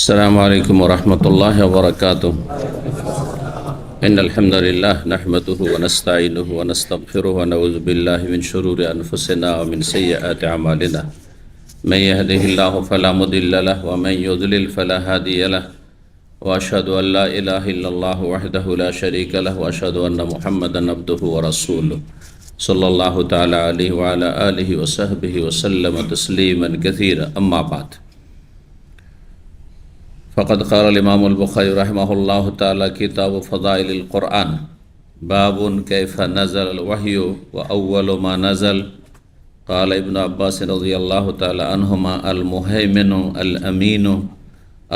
السلام عليكم ورحمة الله وبركاته. إن الحمد لله نحمده ونستعينه ونستغفره ونعوذ بالله من شرور أنفسنا ومن سيئات أعمالنا. من يهده الله فلا مضل له ومن يضلل فلا هادي له وأشهد أن لا إله إلا الله وحده لا شريك له وأشهد أن محمدا عبده ورسوله صلى الله تعالى عليه وعلى آله وصحبه وسلم تسليما كثيرا. أما بعد، فقد قال الإمام البخاري رحمه الله تعالى كتاب فضائل القرآن باب كيف نزل الوحي وأول ما نزل. قال ابن عباس رضي الله تعالى عنهما المهيمن الأمين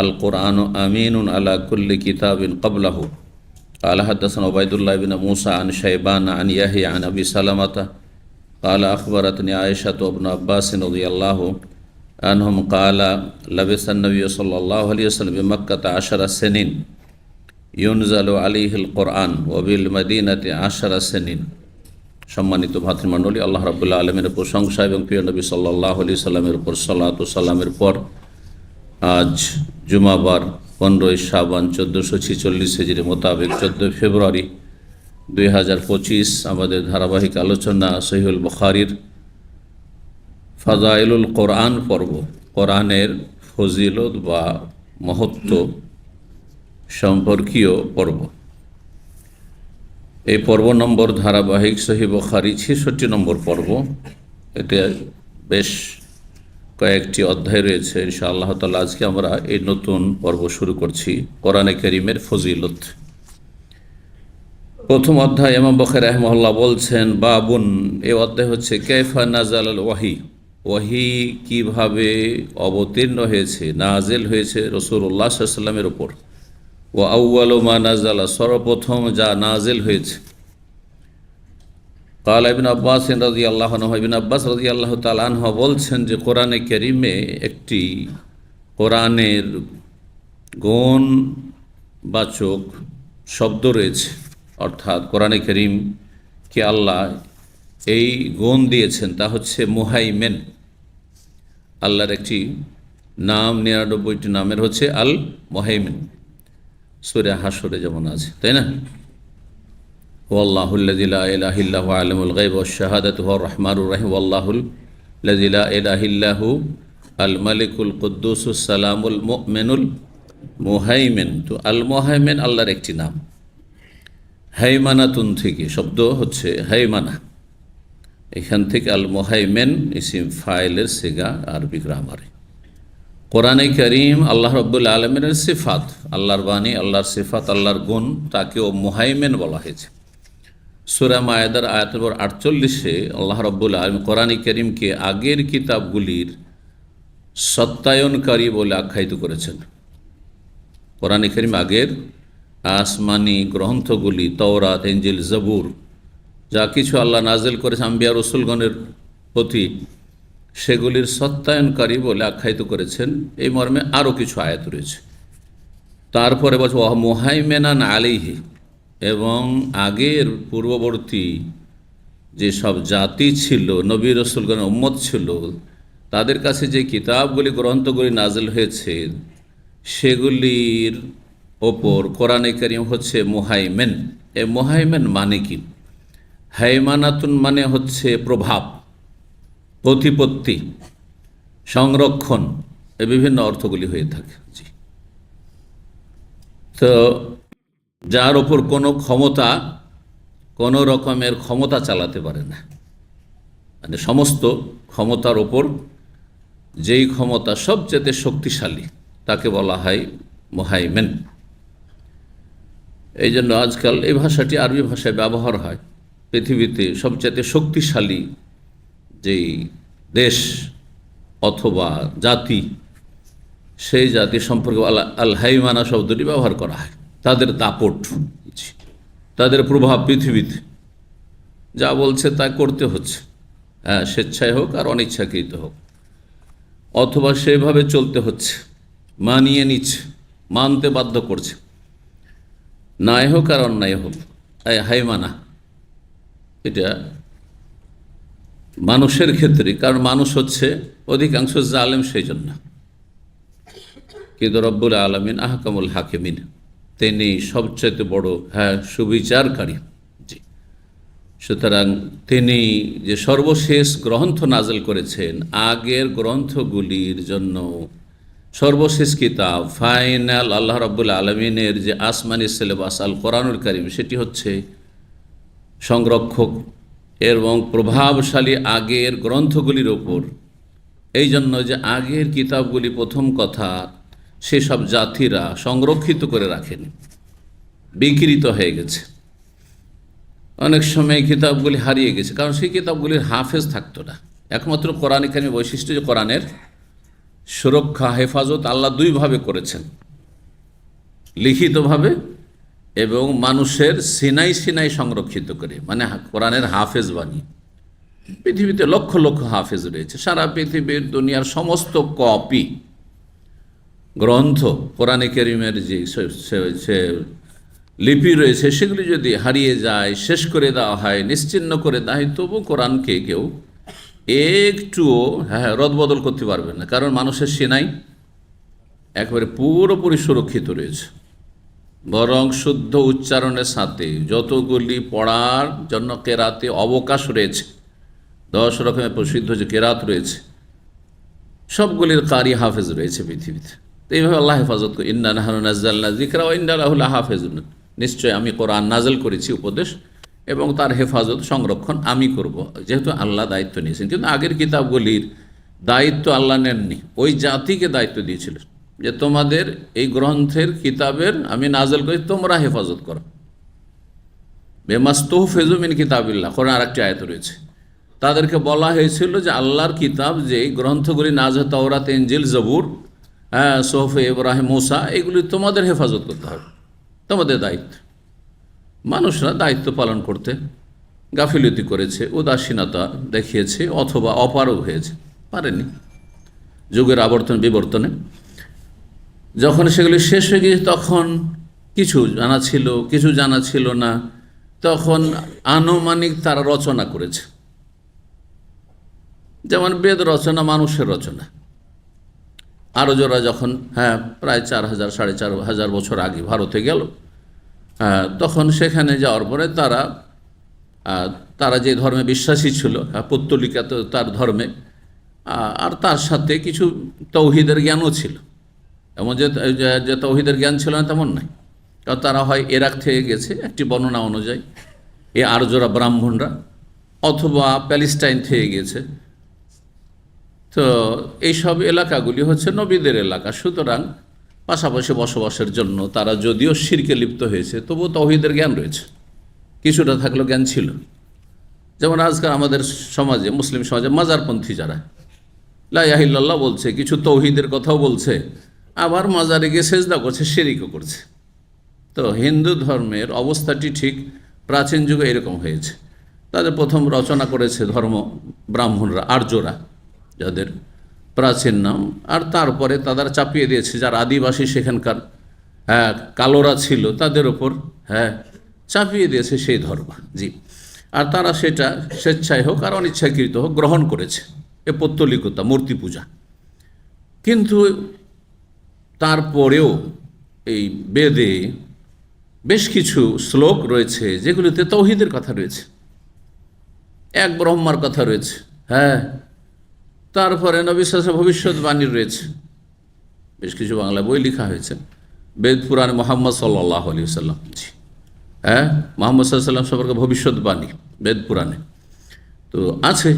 القرآن أمين على كل كتاب قبله. قال حدثنا عبيد الله بن موسى عن شيبان عن يحيى عن أبي سلمة قال أخبرتني عائشة وابن عباس رضي الله عنهم قال لبث النبي صلى الله عليه وسلم بمكة 10 سنين ينزل عليه القرآن وبالمدينة 10 سنين. সম্মানিত ভাতৃমণ্ডলী, আল্লাহ রাব্বুল আলামিনের প্রশংসা এবং প্রিয় নবী সাল্লাল্লাহু আলাইহি সাল্লামের উপর সালাত ও সালামের পর আজ জুমাবার 15 শাবান 1446 হিজরি মোতাবেক 14 ফেব্রুয়ারি 2025 আমাদের ধারাবাহিক আলোচনা সহিহুল বুখারীর ফাজাইলুল কোরআন পর্ব, কোরআনের ফজিলত বা মহত্ব সম্পর্কীয় পর্ব। এই পর্ব নম্বর ধারাবাহিক সহিহ বুখারী 66 নম্বর পর্ব। এতে বেশ কয়েকটি অধ্যায় রয়েছে। ইনশাআল্লাহ তাআলা আজকে আমরা এই নতুন পর্ব শুরু করছি, কোরআনে কারীমের ফজিলত। প্রথম অধ্যায় ইমাম বুখারী রাহিমাহুল্লাহ বলছেন বাবুন, এই অধ্যায় হচ্ছে কাইফা নাজালাল ওয়াহি, ওয়াহি কিভাবে অবতীর্ণ হয়েছে, নাজিল হয়েছে রাসূলুল্লাহ সাল্লাল্লাহু আলাইহি ওয়াসাল্লামের উপর। ওয়া আউয়ালু মা নাজালা, সর্বপ্রথম যা নাজিল হয়েছে। কাল ইবনে আব্বাস রাদিয়াল্লাহু আনহু, ইবনে আব্বাস রাদিয়াল্লাহু তাআলা আনহু বলছেন যে কোরআনে কারীমে একটি কোরআনের গুণবাচক শব্দ রয়েছে, অর্থাৎ কোরআনে কারীমকে আল্লাহ এই গুণ দিয়েছেন, তা হচ্ছে মুহাইমেন। আল্লাহর একটি নাম 99টি নামের হচ্ছে আল মুহাইমেন, সূরা হাশরে যেমন আছে, তাই না? ওয়াল্লাহুল্লাযী লা ইলাহা ইল্লা হুয়া আলিমুল গায়বি ওয়াশ শাহাদাতু হুয়ার রাহমানুর রাহিম। ওয়াল্লাহুল্লাযী লা ইলাহা ইল্লা হু আল মালিকুল কুদ্দুসুস সালামুল মুমিনুল মুহাইমিন। তো আল মুহাইমিন আল্লাহর একটি নাম। হাইমানাতুন থেকে শব্দ হচ্ছে হাইমানা, এখান থেকে আল মুহাইমিন ইসিম ফাইলের সিগা আরবি গ্রামারে। কোরআনে কারীম আল্লাহ রাব্বুল আলামিনের সিফাত, আল্লাহর বাণী, আল্লাহর সিফাত, আল্লাহর গুণ, তাকেও মুহাইমিন বলা হয়েছে। সূরা মায়েদার আয়াত নম্বর 48-এ আল্লাহ রাব্বুল আলামিন কোরআনে কারীমকে আগের কিতাবগুলির সত্যায়নকারী বলে আখ্যায়িত করেছেন। কোরআনে কারীম আগের আসমানি গ্রন্থগুলি, তাওরাত, ইনজিল, জবুর, যা কিছু আল্লাহ নাজিল করেছে আম্বিয়া রাসূলগণের প্রতি, সেগুলির সত্যায়নকারী বলে আখ্যায়িত করেছেন। এই মর্মে আরও কিছু আয়াত রয়েছে। তারপরে বলছে ওয়া মুহাইমিনান আলাইহি, এবং আগের পূর্ববর্তী যেসব জাতি ছিল, নবী রাসূলগণের উম্মত ছিল, তাদের কাছে যে কিতাবগুলি, গ্রন্থগুলি নাজিল হয়েছে, সেগুলির ওপর কোরআনে কারীম হচ্ছে মুহাইমিন। এই মুহাইমিন মানে কি? হাইমানাতুন মানে হচ্ছে প্রভাব, প্রতিপত্তি, সংরক্ষণ, এ বিভিন্ন অর্থগুলি হয়ে থাকে। জি, তো যার ওপর কোনো ক্ষমতা, কোনো রকমের ক্ষমতা চালাতে পারে না, মানে সমস্ত ক্ষমতার ওপর যেই ক্ষমতা সবচেয়ে শক্তিশালী, তাকে বলা হয় মুহাইমিন। এই জন্য আজকাল এই ভাষাটি আরবি ভাষায় ব্যবহার হয়। পৃথিবীতে সবচেয়ে শক্তিশালী যেই দেশ অথবা জাতি, সেই জাতি সম্পর্কে আল হাইমানা শব্দটি ব্যবহার করা হয়। তাদের দাপট, তাদের প্রভাব পৃথিবীতে, যা বলছে তা করতে হচ্ছে, হ্যাঁ, স্বেচ্ছায় হোক আর অনিচ্ছাকৃত হোক, অথবা সেভাবে চলতে হচ্ছে, মানিয়ে নিচ্ছে, মানতে বাধ্য করছে, ন্যায় হোক আর অন্যায় হোক। হাইমানা এটা মানুষের ক্ষেত্রে, কারণ মানুষ হচ্ছে অধিকাংশ জালেম, সেই জন্য কিন্তু রব্বুল আলামিন আহকামুল হাকিমিন, তিনি সবচেয়ে বড় সুবিচারকারী। জি, সুতরাং তিনি যে সর্বশেষ গ্রন্থ নাজেল করেছেন, আগের গ্রন্থগুলির জন্য সর্বশেষ কিতাব ফাইনাল আল্লাহ রাব্বুল আলামিনের যে আসমানি সিলেবাস আল কোরআনুল কারীম, সেটি হচ্ছে সংরক্ষক এবং প্রভাবশালী আগের গ্রন্থগুলির ওপর। এই জন্য যে আগের কিতাবগুলি প্রথম কথা সেসব জাতিরা সংরক্ষিত করে রাখেনি, বিকৃত হয়ে গেছে। অনেক সময় কিতাবগুলি হারিয়ে গেছে, কারণ সেই কিতাবগুলির হাফেজ থাকতো না। একমাত্র কোরআন কারীমের বৈশিষ্ট্য যে কোরআনের সুরক্ষা, হেফাজত আল্লাহ দুইভাবে করেছেন, লিখিতভাবে এবং মানুষের সিনাই সিনাই সংরক্ষিত করে, মানে কোরআনের হাফেজ বানিয়ে। পৃথিবীতে লক্ষ লক্ষ হাফেজ রয়েছে, সারা পৃথিবীর দুনিয়ার সমস্ত কপি গ্রন্থ কোরআনে কারীমের যে লিপি রয়েছে, সেগুলি যদি হারিয়ে যায়, শেষ করে দেওয়া হয়, নিশ্চিহ্ন করে দেওয়া হয়, তবু কোরআনকে কেউ একটুও রদবদল করতে পারবে না, কারণ মানুষের সিনাই একেবারে পুরোপুরি সুরক্ষিত রয়েছে। বরং শুদ্ধ উচ্চারণের সাথে যতগুলি পড়ার জন্য কেরাতে অবকাশ রয়েছে, 10 রকমের প্রসিদ্ধ যে কেরাত রয়েছে, সবগুলির কারি হাফেজ রয়েছে পৃথিবীতে। তো এইভাবে আল্লাহ হেফাজত করে, ইন্না নাহনু নাজ্জালনা যিকরা ওয়া ইন্না লাহু লাহাফিজুন, নিশ্চয় আমি কোরআন নাজেল করেছি উপদেশ, এবং তার হেফাজত সংরক্ষণ আমি করব, যেহেতু আল্লাহ দায়িত্ব নিয়েছেন। কিন্তু আগের কিতাবগুলির দায়িত্ব আল্লাহ নেননি, ওই জাতিকে দায়িত্ব দিয়েছিলেন যে তোমাদের এই গ্রন্থের কিতাবের আমি নাজেল করি, তোমরা হেফাজত করো। বেমাস্তুহফিজু মিন কিতাবিল্লাহ, কোরআন আরেকটি আয়াত রয়েছে। তাদেরকে বলা হয়েছিল যে আল্লাহর কিতাব, যে গ্রন্থগুলি নাজেল, তাওরাত, ইনজিল, জবুর, সুহফে ইব্রাহিম, মূসা, এগুলি তোমাদের হেফাজত করতে হবে, তোমাদের দায়িত্ব। মানুষরা দায়িত্ব পালন করতে গাফিলতি করেছে, উদাসীনতা দেখিয়েছে, অথবা অপারগ হয়েছে, পারেনি। যুগের আবর্তন বিবর্তনে যখন সেগুলি শেষ হয়ে গিয়েছে, তখন কিছু জানা ছিল, কিছু জানা ছিল না, তখন আনুমানিক তারা রচনা করেছে। যেমন বেদ রচনা মানুষের রচনা। আরজরা যখন প্রায় 4000 4500 বছর আগে ভারতে গেল, তখন সেখানে যাওয়ার পরে তারা যে ধর্মে বিশ্বাসী ছিল, পৌত্তলিকা তার ধর্মে, আর তার সাথে কিছু তৌহিদের জ্ঞানও ছিল। এমন যে তৌহিদের জ্ঞান ছিল না তেমন নাই, কারণ তারা হয় ইরাক থেকে গেছে একটি বর্ণনা অনুযায়ী, এই আরজরা ব্রাহ্মণরা, অথবা প্যালেস্টাইন থেকে গেছে। তো এইসব এলাকাগুলি হচ্ছে নবীদের এলাকা, সুতরাং পাশাপাশি বসবাসের জন্য তারা যদিও শিরকে লিপ্ত হয়েছে, তবুও তৌহিদের জ্ঞান রয়েছে, কিছুটা থাকলেও জ্ঞান ছিল। যেমন আজকাল আমাদের সমাজে, মুসলিম সমাজে মাজারপন্থী যারা লা ইলাহা ইল্লাল্লাহ বলছে, কিছু তৌহিদের কথাও বলছে, আবার মাজারে গিয়ে সেজদা করছে, শিরকও করছে। তো হিন্দু ধর্মের অবস্থাটি ঠিক প্রাচীন যুগে এরকম হয়েছে। তাদের প্রথম রচনা করেছে ধর্ম ব্রাহ্মণরা, আর্যরা, যাদের প্রাচীন নাম, আর তারপরে তারা চাপিয়ে দিয়েছে যারা আদিবাসী সেখানকার কালোরা ছিল, তাদের ওপর চাপিয়ে দিয়েছে সেই ধর্ম। জি, আর তারা সেটা স্বেচ্ছায় হোক আর অনিচ্ছাকৃত হোক গ্রহণ করেছে, এ পৌত্তলিকতা, মূর্তি পূজা। কিন্তু তারপরেও এই বেদে বেশ কিছু শ্লোক রয়েছে যেগুলিতে তৌহিদের কথা রয়েছে, এক ব্রহ্মার কথা রয়েছে, তারপরে নবী সাল্লাল্লাহু আলাইহি ওয়াসাল্লাম ভবিষ্যৎবাণী রয়েছে। বেশ কিছু বাংলা বই লেখা হয়েছে বেদ পুরাণে, মুহাম্মদ সাল্লাল্লাহু আলাইহি ওয়াসাল্লাম, মুহাম্মদ সাল্লাল্লাহু আলাইহি ওয়াসাল্লাম সম্পর্কে ভবিষ্যৎবাণী বেদ পুরাণে তো আছে।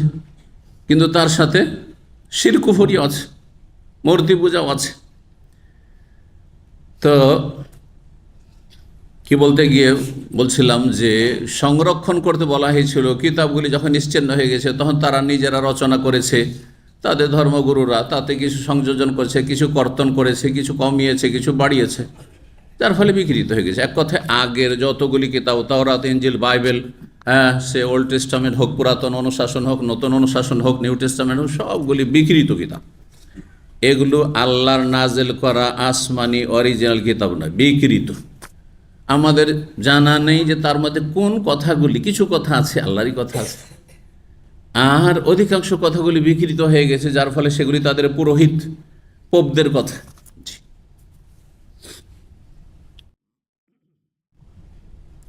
কিন্তু তার সাথে শিরক কুফরিও আছে, মূর্তি পূজাও আছে। তো কি বলতে গিয়ে বলছিলাম যে সংরক্ষণ করতে বলা হয়েছিল। কিতাবগুলি যখন নিশ্চিহ্ন হয়ে গেছে, তখন তারা নিজেরা রচনা করেছে, তাদের ধর্মগুরুরা তাতে কিছু সংযোজন করেছে, কিছু কর্তন করেছে, কিছু কমিয়েছে, কিছু বাড়িয়েছে, যার ফলে বিকৃত হয়ে গেছে। এক কথায় আগের যতগুলি কিতাব, তাওরাত, ইনজিল, বাইবেল, সে ওল্ড টেস্টামেন্ট হোক, পুরাতন অনুশাসন হোক, নতুন অনুশাসন হোক, নিউ টেস্টামেন্ট হোক, সবগুলি বিকৃত কিতাব। এগুলো আল্লাহর নাজেল করা আসমানি অরিজিনাল কিতাব নয়, বিকৃত। আমাদের জানা নেই যে তার মধ্যে কোন কথাগুলি, কিছু কথা আছে আল্লাহরই কথা আছে, আর অধিকাংশ কথাগুলি বিকৃত হয়ে গেছে, যার ফলে সেগুলি তাদের পুরোহিত পোপদের কথা।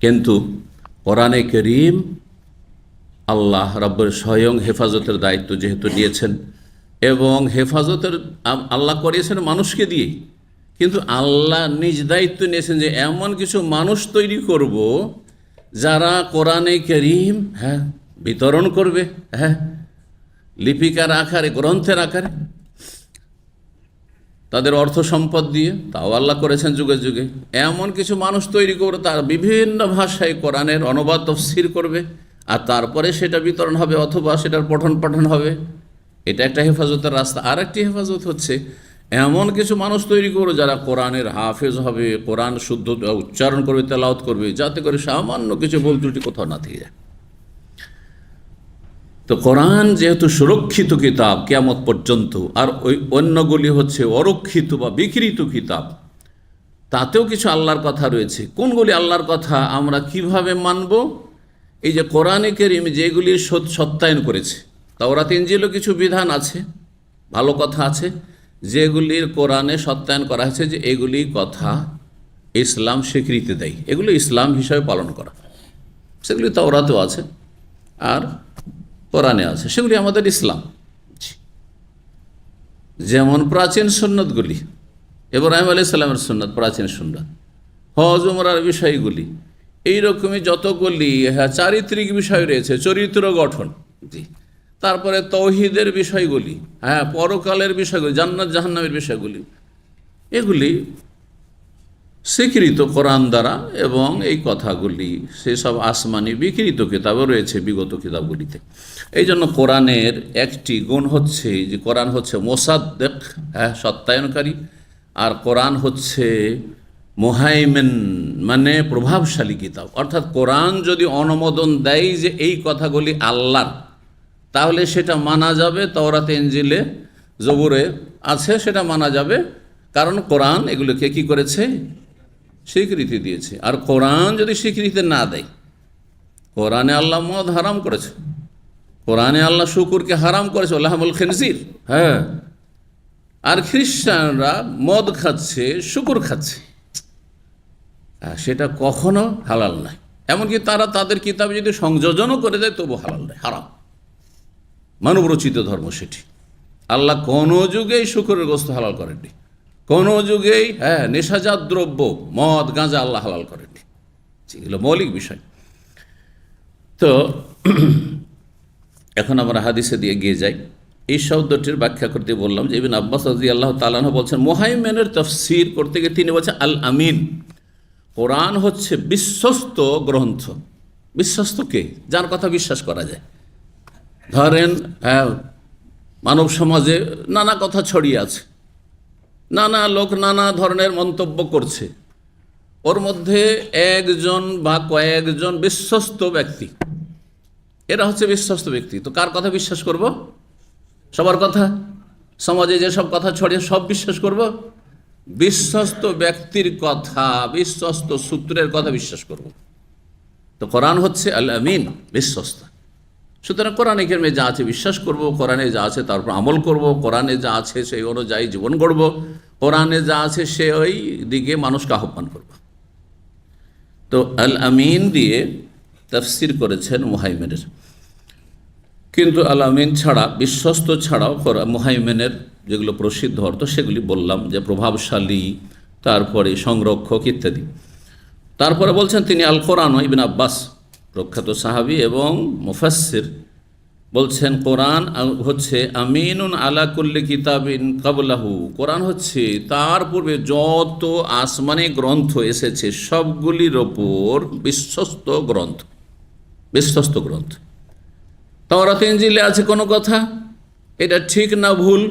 কিন্তু কোরআনে কারীম আল্লাহ রাব্বুল স্বয়ং হেফাজতের দায়িত্ব যেহেতু নিয়েছেন, এবং হেফাজতের আল্লাহ করিয়েছেন মানুষকে দিয়ে, কিন্তু আল্লাহ নিজ দায়িত্ব নিয়েছেন যে এমন কিছু মানুষ তৈরি করব যারা কোরআনে কারীম বিতরণ করবে, লিপিকার আকারে, গ্রন্থের আকারে, তাদের অর্থ সম্পদ দিয়ে, তাও আল্লাহ করেছেন যুগে যুগে। এমন কিছু মানুষ তৈরি করে তার বিভিন্ন ভাষায় কোরআনের অনুবাদ তাফসীর করবে, আর তারপরে সেটা বিতরণ হবে অথবা সেটার পঠন পাঠন হবে। এটা একটা হেফাজতের রাস্তা। আর একটি হেফাজত হচ্ছে এমন কিছু মানুষ তৈরি করবে যারা কোরআনের হাফেজ হবে, কোরআন শুদ্ধ উচ্চারণ করবে, তেলাওয়াত করবে, যাতে করে সামান্য কিছু ভুল ত্রুটি কোথাও না থেকে যায়। তো কোরআন যেহেতু সুরক্ষিত কিতাব কিয়ামত পর্যন্ত, আর ওই অন্যগুলি হচ্ছে অরক্ষিত বা বিকৃত কিতাব, তাতেও কিছু আল্লাহর কথা রয়েছে। কোনগুলি আল্লাহর কথা আমরা কিভাবে মানব? এই যে কোরআনে কারীম যেগুলি সত্যায়ন করেছে, তাওরাত ইনজিলও কিছু বিধান আছে, ভালো কথা আছে, যেগুলির কোরআনে সত্যায়ন করা হয়েছে যে এগুলি কথা ইসলাম স্বীকৃতি দেয়, এগুলো ইসলাম হিসাবে পালন করা, সেগুলি তাওরাতেও আছে আর কোরআনে আছে, সেগুলি আমাদের ইসলাম। যেমন প্রাচীন সুন্নতগুলি, ইব্রাহিম আলাইহিস সালামের সুন্নত, প্রাচীন সুন্নত, হজ উমরার বিষয়গুলি, এইরকমই যতগুলি চারিত্রিক বিষয় রয়েছে, চরিত্র গঠন, জি, তারপরে তৌহিদের বিষয়গুলি, পরকালের বিষয়গুলি, জান্নাত জাহান্নামের বিষয়গুলি, এগুলি স্বীকৃত কোরআন দ্বারা, এবং এই কথাগুলি সেসব আসমানি বিকৃত কিতাবও রয়েছে বিগত কিতাবগুলিতে। এই জন্য কোরআনের একটি গুণ হচ্ছে যে কোরআন হচ্ছে মোসাদ্দেক, সত্যায়নকারী, আর কোরআন হচ্ছে মুহাইমিন, মানে প্রভাবশালী কিতাব। অর্থাৎ কোরআন যদি অনুমোদন দেয় যে এই কথাগুলি আল্লাহর, তাহলে সেটা মানা যাবে, তাওরাতে ইনজিলে জবুরে আছে, সেটা মানা যাবে, কারণ কোরআন এগুলোকে কি করেছে? স্বীকৃতি দিয়েছে। আর কোরআন যদি স্বীকৃতি না দেয়, কোরআনে আল্লাহ মদ হারাম করেছে, কোরআনে আল্লাহ শুকুরকে হারাম করেছে, লাহমুল খিনজির, আর খ্রিস্টানরা মদ খাচ্ছে, শুকুর খাচ্ছে, সেটা কখনো হালাল নয়। এমনকি তারা তাদের কিতাবে যদি সংযোজনও করে দেয় তবু হালাল নয়, হারাম, মানবরচিত ধর্ম সেটি। আল্লাহ কোনো যুগেই শুকুরের গোস্ত হালাল করেননি, কোনো যুগেই নেশাজাত দ্রব্য মদ গাঁজা আল্লাহ হালাল করেননি, এগুলো মৌলিক বিষয়। তো এখন আমরা হাদিসে দিয়ে গিয়ে যাই। এই শব্দটির ব্যাখ্যা করতে বললাম যে ইবনে আব্বাস রাদিয়াল্লাহু তাআলা আনহু বলছেন, মুহাইমিনের তাফসীর করতে গিয়ে তিনি বলছেন আল আমিন, কোরআন হচ্ছে বিশ্বস্ত গ্রন্থ। বিশ্বস্ত কে? যার কথা বিশ্বাস করা যায়। ধরেন মানব সমাজে নানা কথা ছড়িয়ে আছে, নানা লোক নানা ধরনের মন্তব্য করছে, ওর মধ্যে একজন বা কয়েকজন বিশ্বস্ত ব্যক্তি, এরা হচ্ছে বিশ্বস্ত ব্যক্তি। তো কার কথা বিশ্বাস করব? সবার কথা? সমাজে যেসব কথা ছড়িয়ে সব বিশ্বাস করব? বিশ্বস্ত ব্যক্তির কথা, বিশ্বস্ত সূত্রের কথা বিশ্বাস করব। তো কোরআন হচ্ছে আল আমিন, বিশ্বস্ত। সুতরাং কোরআনে কারীমে যা আছে বিশ্বাস করব, কোরআনে যা আছে তার উপর আমল করব, কোরআনে যা আছে সেই অনুযায়ী জীবন গড়ব, কোরআনে যা আছে সে ওই দিকে মানুষকে আহ্বান করব। তো আল আমিন দিয়ে তাফসীর করেছেন মুহাইমিনের। কিন্তু আল আমিন ছাড়া, বিশ্বস্ত ছাড়াও মুহাইমিনের যেগুলো প্রসিদ্ধ অর্থ সেগুলি বললাম, যে প্রভাবশালী, তারপরে সংরক্ষক ইত্যাদি। তারপরে বলছেন তিনি আল কোরআন, ইবনে আব্বাস প্রখ্যাত সাহাবী এবং মুফাসসির, বলছেন কোরআন হচ্ছে আমিনুন আলা কুল্লি কিতাবিন ক্বাবলাহু, কোরআন হচ্ছে তার পূর্বে যত আসমানি গ্রন্থ এসেছে সবগুলির ওপর বিশ্বস্ত গ্রন্থ, বিশ্বস্ত গ্রন্থ। তাওরাত ইনজিলে আছে কোনো কথা, এটা ঠিক না ভুল,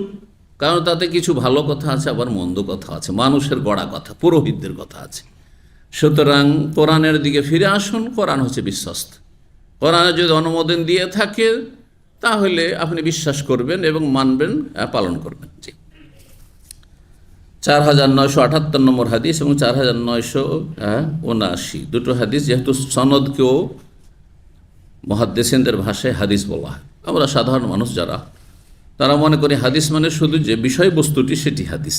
কারণ তাতে কিছু ভালো কথা আছে, আবার মন্দ কথা আছে, মানুষের গড়া কথা, পুরোহিতদের কথা আছে। সুতরাং কোরআনের দিকে ফিরে আসুন, কোরআন হচ্ছে বিশ্বস্ত। কোরআনে যদি অনুমোদন দিয়ে থাকে তাহলে আপনি বিশ্বাস করবেন এবং মানবেন, পালন করবেন। জি, 4978 নম্বর হাদিস এবং 4979 দুটো হাদিস, যেহেতু সনদকেও মুহাদ্দিসিনদের ভাষায় হাদিস বলা হয়। আমরা সাধারণ মানুষ যারা, তারা মনে করি হাদিস মানে শুধু যে বিষয়বস্তুটি সেটি হাদিস,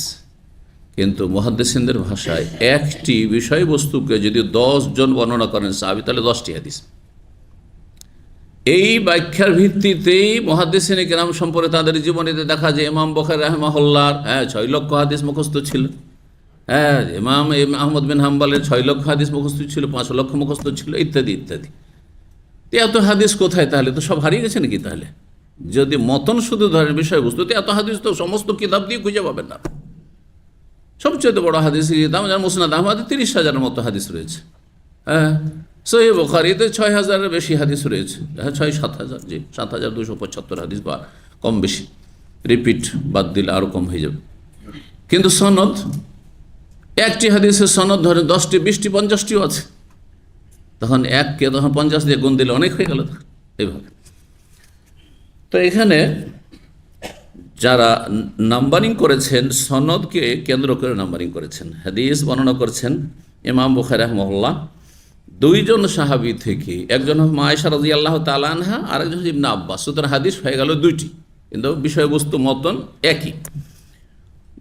কিন্তু মুহাদ্দিসিনদের ভাষায় একটি বিষয়বস্তুকে যদি 10 জন বর্ণনা করেন সাহাবী, তাহলে 10টি হাদিস। এই ব্যাখ্যার ভিত্তিতেই মুহাদ্দিসিনে কেরাম সম্পর্কে তাদের জীবনীতে দেখা যায় ইমাম বুখারী রাহিমাহুল্লাহর 6 লক্ষ হাদিস মুখস্থ ছিল। ইমাম আহমদ বিন হাম্বলের 6 লক্ষ হাদিস মুখস্থ ছিল, 5 লক্ষ মুখস্থ ছিল, ইত্যাদি ইত্যাদি। এত হাদিস কোথায়? তাহলে তো সব হারিয়ে গেছে নাকি? তাহলে যদি মতন শুধু ধরেন বিষয়বস্তু, এত হাদিস তো সমস্ত কিতাব দিয়ে খুঁজে পাবেন না। সবচেয়ে বড় হাদিস কিতাব মুসনাদ আহমদে 30,000-এর মতো হাদিস রয়েছে। সহিহ বুখারীতে 6,000-এর বেশি হাদিস রয়েছে। 6-7,000, জি 7,275 হাদিস বা কম বেশি, রিপিট বাদ দিলে আরও কম হয়ে যাবে। কিন্তু সনদ, একটি হাদিসের সনদ ধরেন 10টি, 20টি, 50টিও আছে। তখন 50 দিয়ে গুণ দিলে অনেক হয়ে গেল এইভাবে। তো এখানে যারা নাম্বারিং করেছেন, সনদকে কেন্দ্র করে নাম্বারিং করেছেন, হাদিস বর্ণনা করেছেন ইমাম বুখারী রাহিমাহুল্লাহ 2 জন সাহাবী থেকে, একজন মা আয়েশা রাদিয়াল্লাহু তাআলা আনহা, আরেকজন ইবনে আব্বাস। সুতরাং হাদিস হয়ে গেল 2টি, কিন্তু বিষয়বস্তু মতন একই।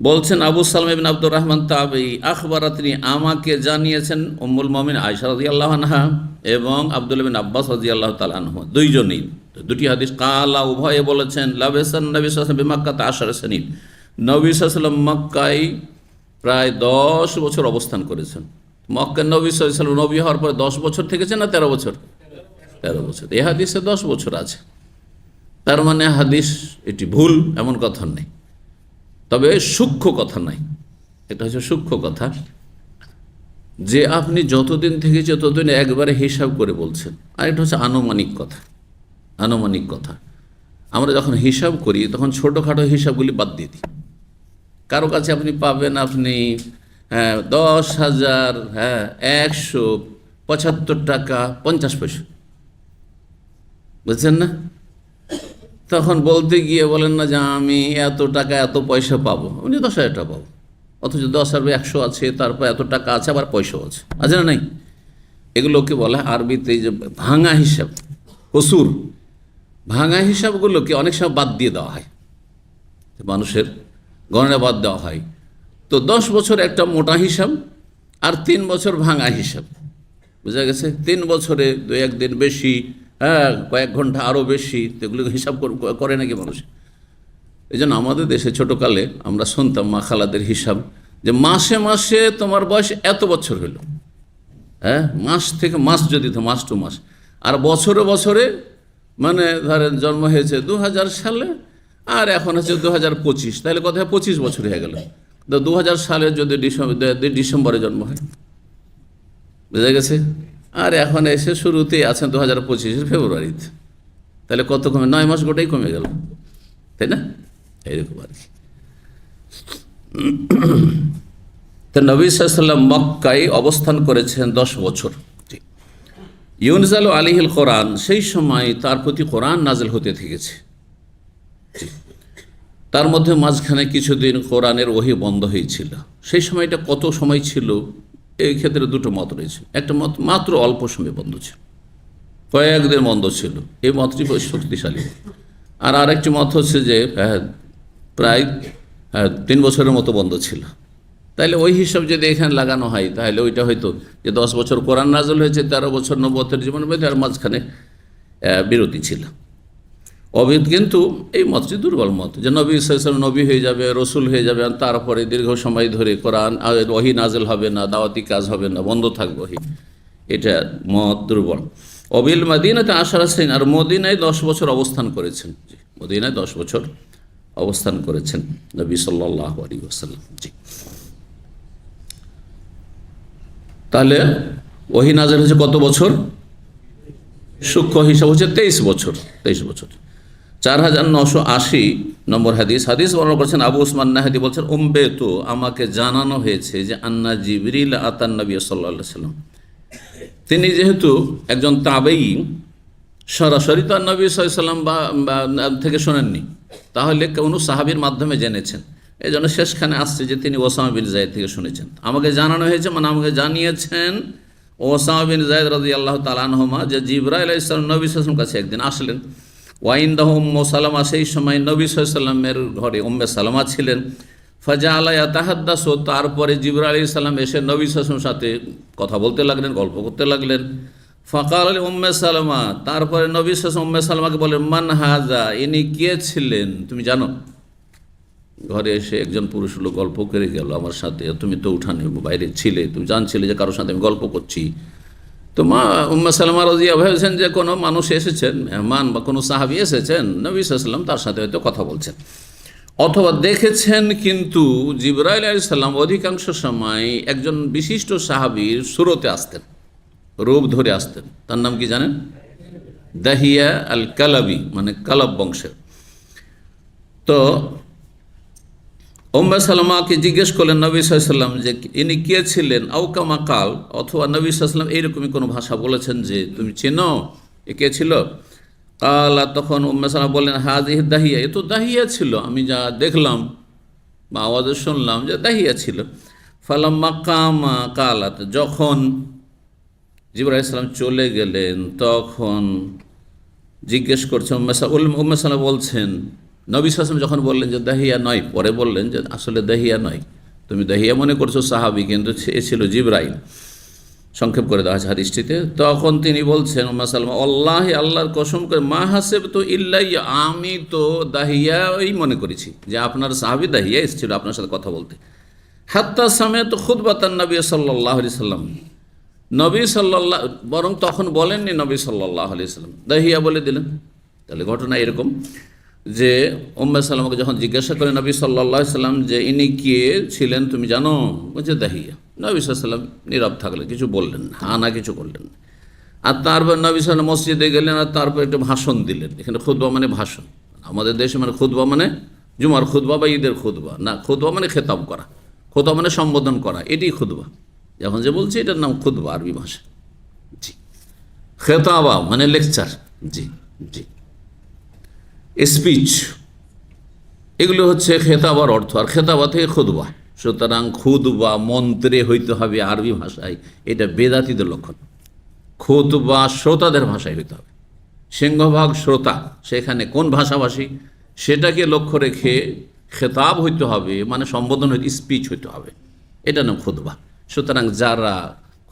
বলছেন আবু সালমা ইবনে আব্দুর রহমান তাবেঈ, আখবারাতনি, আমাকে জানিয়েছেন উম্মুল মুমিনিন আয়েশা রাদিয়াল্লাহু আনহা এবং আব্দুল্লাহ বিন আব্বাস রাদিয়াল্লাহু তাআলা আনহু, 2 জনেই 2টি হাদিস। কালা, উভয়ে বলেছেন, লাবেসান নবী সাল্লাল্লাহু আলাইহি ওয়াসাল্লাম বিমাক্কাতে 10 সনিন, নবী সাল্লাল্লাহু আলাইহি ওয়াসাল্লাম মক্কায় প্রায় 10 বছর অবস্থান করেছেন। মক্কায় নবী সাল্লাল্লাহু আলাইহি ওয়াসাল্লাম নবী হওয়ার পরে 10 বছর থেকেছেন না 13 বছর? 13 বছর। এই হাদিসে 10 বছর আছে। তার মানে হাদিস এটি ভুল এমন কথা নেই, তবে সূক্ষ্ম কথা নাই। এটা হচ্ছে সূক্ষ্ম কথা, যে আপনি যতদিন থেকে ততদিন একবারে হিসাব করে বলছেন। আর এটা হচ্ছে আনুমানিক কথা। আনুমানিক কথা, আমরা যখন হিসাব করি তখন ছোটোখাটো হিসাবগুলি বাদ দিয়ে দিই। কারো কাছে আপনি পাবেন আপনি 10,175 টাকা 50 পয়সা, বুঝছেন না? তখন বলতে গিয়ে বলেন না যে আমি এত টাকা এত পয়সা পাবো, উনি 10,000 টাকা পাবো, অথচ 10,100 আছে, তারপর এত টাকা আছে, আবার পয়সাও আছে না নাই? এগুলোকে বলা হয় আরবিতে যে ভাঙা হিসাব, কসুর। ভাঙা হিসাবগুলোকে অনেক সময় বাদ দিয়ে দেওয়া হয়, মানুষের গণনা বাদ দেওয়া হয়। তো 10 বছর একটা মোটা হিসাব, আর 3 বছর ভাঙা হিসাব, বোঝা গেছে? 3 বছরে 2-1 দিন বেশি, কয়েক ঘন্টা আরও বেশি, এগুলো হিসাব করে নাকি মানুষ? এই জন্য আমাদের দেশে ছোটোকালে আমরা শুনতাম মা খালাদের হিসাব, যে মাসে মাসে তোমার বয়স এত বছর হলো। মাস থেকে মাস, যদি তো মাস টু মাস, আর বছরে বছরে, মানে ধরেন জন্ম হয়েছে 2000 সালে, আর এখন হচ্ছে 2025, তাহলে কোথায় 25 বছর হয়ে গেল। তো 2000 সালের যদি ডিসেম্বরে জন্ম হয়, বুঝা গেছে? আর এখন এসে শুরুতেই আছেন 2025-এর ফেব্রুয়ারিতে, তাহলে কত কমে? 9 মাস গোটাই কমে গেল, তাই না? এইরকম আর কি। তো নবী সাল্লাল্লাহু আলাইহি ওয়াসাল্লাম মক্কায় অবস্থান করেছেন 10 বছর। ইউনজালু আলাইহিল কোরআন, সেই সময় তার প্রতি কোরআন নাজিল হতে থেকেছে। তার মধ্যে মাঝখানে কিছুদিন কোরআনের ওহী বন্ধ হয়েছিল। সেই সময়টা কত সময় ছিল? এই ক্ষেত্রে 2টো মত রয়েছে। একটা মত মাত্র অল্প সময় বন্ধ ছিল, কয়েকদিন বন্ধ ছিল, এই মতটি শক্তিশালী। আর আরেকটি মত হচ্ছে যে প্রায় 3 বছরের মতো বন্ধ ছিল। তাহলে ওই হিসাব যদি এখানে লাগানো হয়, তাহলে ওইটা হয়তো যে 10 বছর কোরআন নাযিল হয়েছে, 13 বছর নবুয়তের জীবন বেঁধে, আর মাঝখানে বিরতি ছিল। কিন্তু এই মতটি দুর্বল মত, যে নবী সাল্লাল্লাহু আলাইহি ওয়াসাল্লাম নবী হয়ে যাবে, রসুল হয়ে যাবে, আর তারপরে দীর্ঘ সময় ধরে কোরআন ওহী নাজিল হবে না, দাওয়াতি কাজ হবে না, বন্ধ থাকবে ওহী। এটা মত দুর্বল। অবিল মদিনাতে 10 সিন, আর মদিনায় 10 বছর অবস্থান করেছেন। জি, মদিনায় 10 বছর অবস্থান করেছেন নবী সাল্লাল্লাহু আলাইহি ওয়াসাল্লাম। জি, তাহলে ওহী নাজিল হয়েছে কত বছর? সূক্ষ্ম হিসাব হচ্ছে 23 বছর। 23 বছর। 4980 নম্বর হাদিস বর্ণনা করেছেন আবু উসমান নাহদি, বলছেন উম্বেতু, আমাকে জানানো হয়েছে যে আন্না জিবরিল আতান নবী সাল্লাল্লাহু আলাইহি ওয়াসাল্লাম, তিনি যেহেতু একজন তাবেঈ, সরাসরি তো নবী সাল্লাল্লাহু আলাইহি ওয়াসাল্লাম বা থেকে শোনেননি, তাহলে কোনো সাহাবীর মাধ্যমে জেনেছেন। এই জন্য শেষখানে আসছে যে তিনি ওসামা বিন যায়েদ থেকে শুনেছেন। আমাকে জানানো হয়েছে, মানে আমাকে জানিয়েছেন ওসামা বিন যায়েদ রাদিয়াল্লাহু তাআলা আনহুমা, যে জিবরাইল আলাইহিস সালাম নবী সাল্লাল্লাহু আলাইহি ওয়াসাল্লাম কাছে একদিন আসলেন। ওয়াইন্দাহু উম্মু সালামা, সেই সময় নবী সাল্লাল্লাহু আলাইহি ওয়াসাল্লামের ঘরে উম্মে সালামা ছিলেন। ফাজাআলা ইয়াতাহাদ্দাসু, তারপরে জিবরাইল আলাইহিস সালাম এসে নবী সাল্লাল্লাহু আলাইহি ওয়াসাল্লামের সাথে কথা বলতে লাগলেন, গল্প করতে লাগলেন। ফাকাল আলী উম্মে সালামা, তারপরে নবী সাল্লাল্লাহু আলাইহি ওয়াসাল্লাম উম্মে সালামাকে বলেন, মান হাজা, ইনি কে ছিলেন তুমি জানো? ঘরে এসে একজন পুরুষ লোক গল্প করে গেল আমার সাথে, তুমি তো উঠানে বাইরে ছিলে, তুমি জানছিলে যে কারোর সাথে আমি গল্প করছি। তো মা উম্মে সালামা রাদিয়াল্লাহু আনহা ভেবেছেন যে কোনো মানুষ এসেছেন, মেহমান বা কোনো সাহাবী এসেছেন, নবী সাল্লাল্লাহু আলাইহি ওয়াসাল্লাম তার সাথে হয়তো কথা বলছেন, অথবা দেখেছেন। কিন্তু জিবরাইল আলাইহিস সালাম অধিকাংশ সময় একজন বিশিষ্ট সাহাবীর সুরতে আসতেন, রূপ ধরে আসতেন। তার নাম কি জানেন? দাহিয়া আল কালাবি, মানে কালাব বংশের। তো উম্মে সালামাকে জিজ্ঞেস করলেন নবী সাল্লাল্লাহু আলাইহি ওয়াসাল্লাম যে ইনি কে ছিলেন, আও কামা কাল, অথবা নবী সাল্লাল্লাহু আলাইহি ওয়াসাল্লাম এইরকমই কোনো ভাষা বলেছেন যে তুমি চেনো এ কে ছিল? কালা, তখন উম্মে সালামা বললেন, হাজিহি দাহিয়া, এ তো দাহিয়া ছিল, আমি যা দেখলাম বা আওয়াজে শুনলাম যে দাহিয়া ছিল। ফালাম্মা কামা কালাত, যখন জিবরাইল আলাইহিস সালাম চলে গেলেন তখন জিজ্ঞেস করছেন উম্মে সালামা বলছেন, নবী সাল্লাল্লাহু আলাইহি ওয়াসাল্লাম যখন বললেন যে দাহিয়া নয়, পরে বললেন যে আসলে দাহিয়া নয়, তুমি দাহিয়া মনে করছো সাহাবী, কিন্তু এ ছিল জিবরাইল, সংক্ষেপ করে দেওয়া আছে হাদিসটিতে। তখন তিনি বলছেন উম্মে সালামা, আল্লাহি, আল্লাহর কসম করে, মা হাসেব তো ইল্লাইয়া, আমি তো দাহিয়াই মনে করেছি যে আপনার সাহাবী দাহিয়া এসেছিল আপনার সাথে কথা বলতে। হাত্তা সামিআতু খুতবাতান নবী সাল্লাল্লাহু আলাইহি সাল্লাম, নবী সাল্লাল্লাহু, বরং তখন বলেননি নবী সাল্লাল্লাহু আলাইহি সাল্লাম, দাহিয়া বলে দিলেন। তাহলে ঘটনা এরকম যে উম্মে সালামাকে যখন জিজ্ঞাসা করে নবী সাল্লাল্লাহু আলাইহি সাল্লাম যে ইনি কে ছিলেন তুমি জানো, বলছে দাহিয়া। নবী সাল্লাল্লাহু আলাইহি সাল্লাম নীরব থাকলেন, কিছু বললেন না, না কিছু করলেন না। আর তারপর নবী সাল্লাল্লাহু মসজিদে গেলেন, আর তারপর একটা ভাষণ দিলেন। এখানে খুতবা মানে ভাষণ, আমাদের দেশে মানে খুতবা মানে জুমার খুতবা বা ঈদের খুতবা না, খুতবা মানে খেতাব করা, খুতবা মানে সম্বোধন করা, এটাই খুতবা। যখন যে বলছি এটার নাম খুতবা আরবি ভাষা। জি, খেতাবা মানে লেকচার, জি জি, স্পিচ, এগুলো হচ্ছে খেতাবার অর্থ, আর খেতাবা থেকে খুতবা। সুতরাং খুতবা মন্ত্রে হইতে হবে আরবি ভাষায়, এটা বেদাতীদের লক্ষণ। খুতবা শ্রোতাদের ভাষায় হইতে হবে, সিংহভাগ শ্রোতা, সেখানে কোন ভাষাভাষী সেটাকে লক্ষ্য রেখে খেতাব হইতে হবে, মানে সম্বোধন হইতে, স্পিচ হইতে হবে, এটা নাম খুতবা। সুতরাং যারা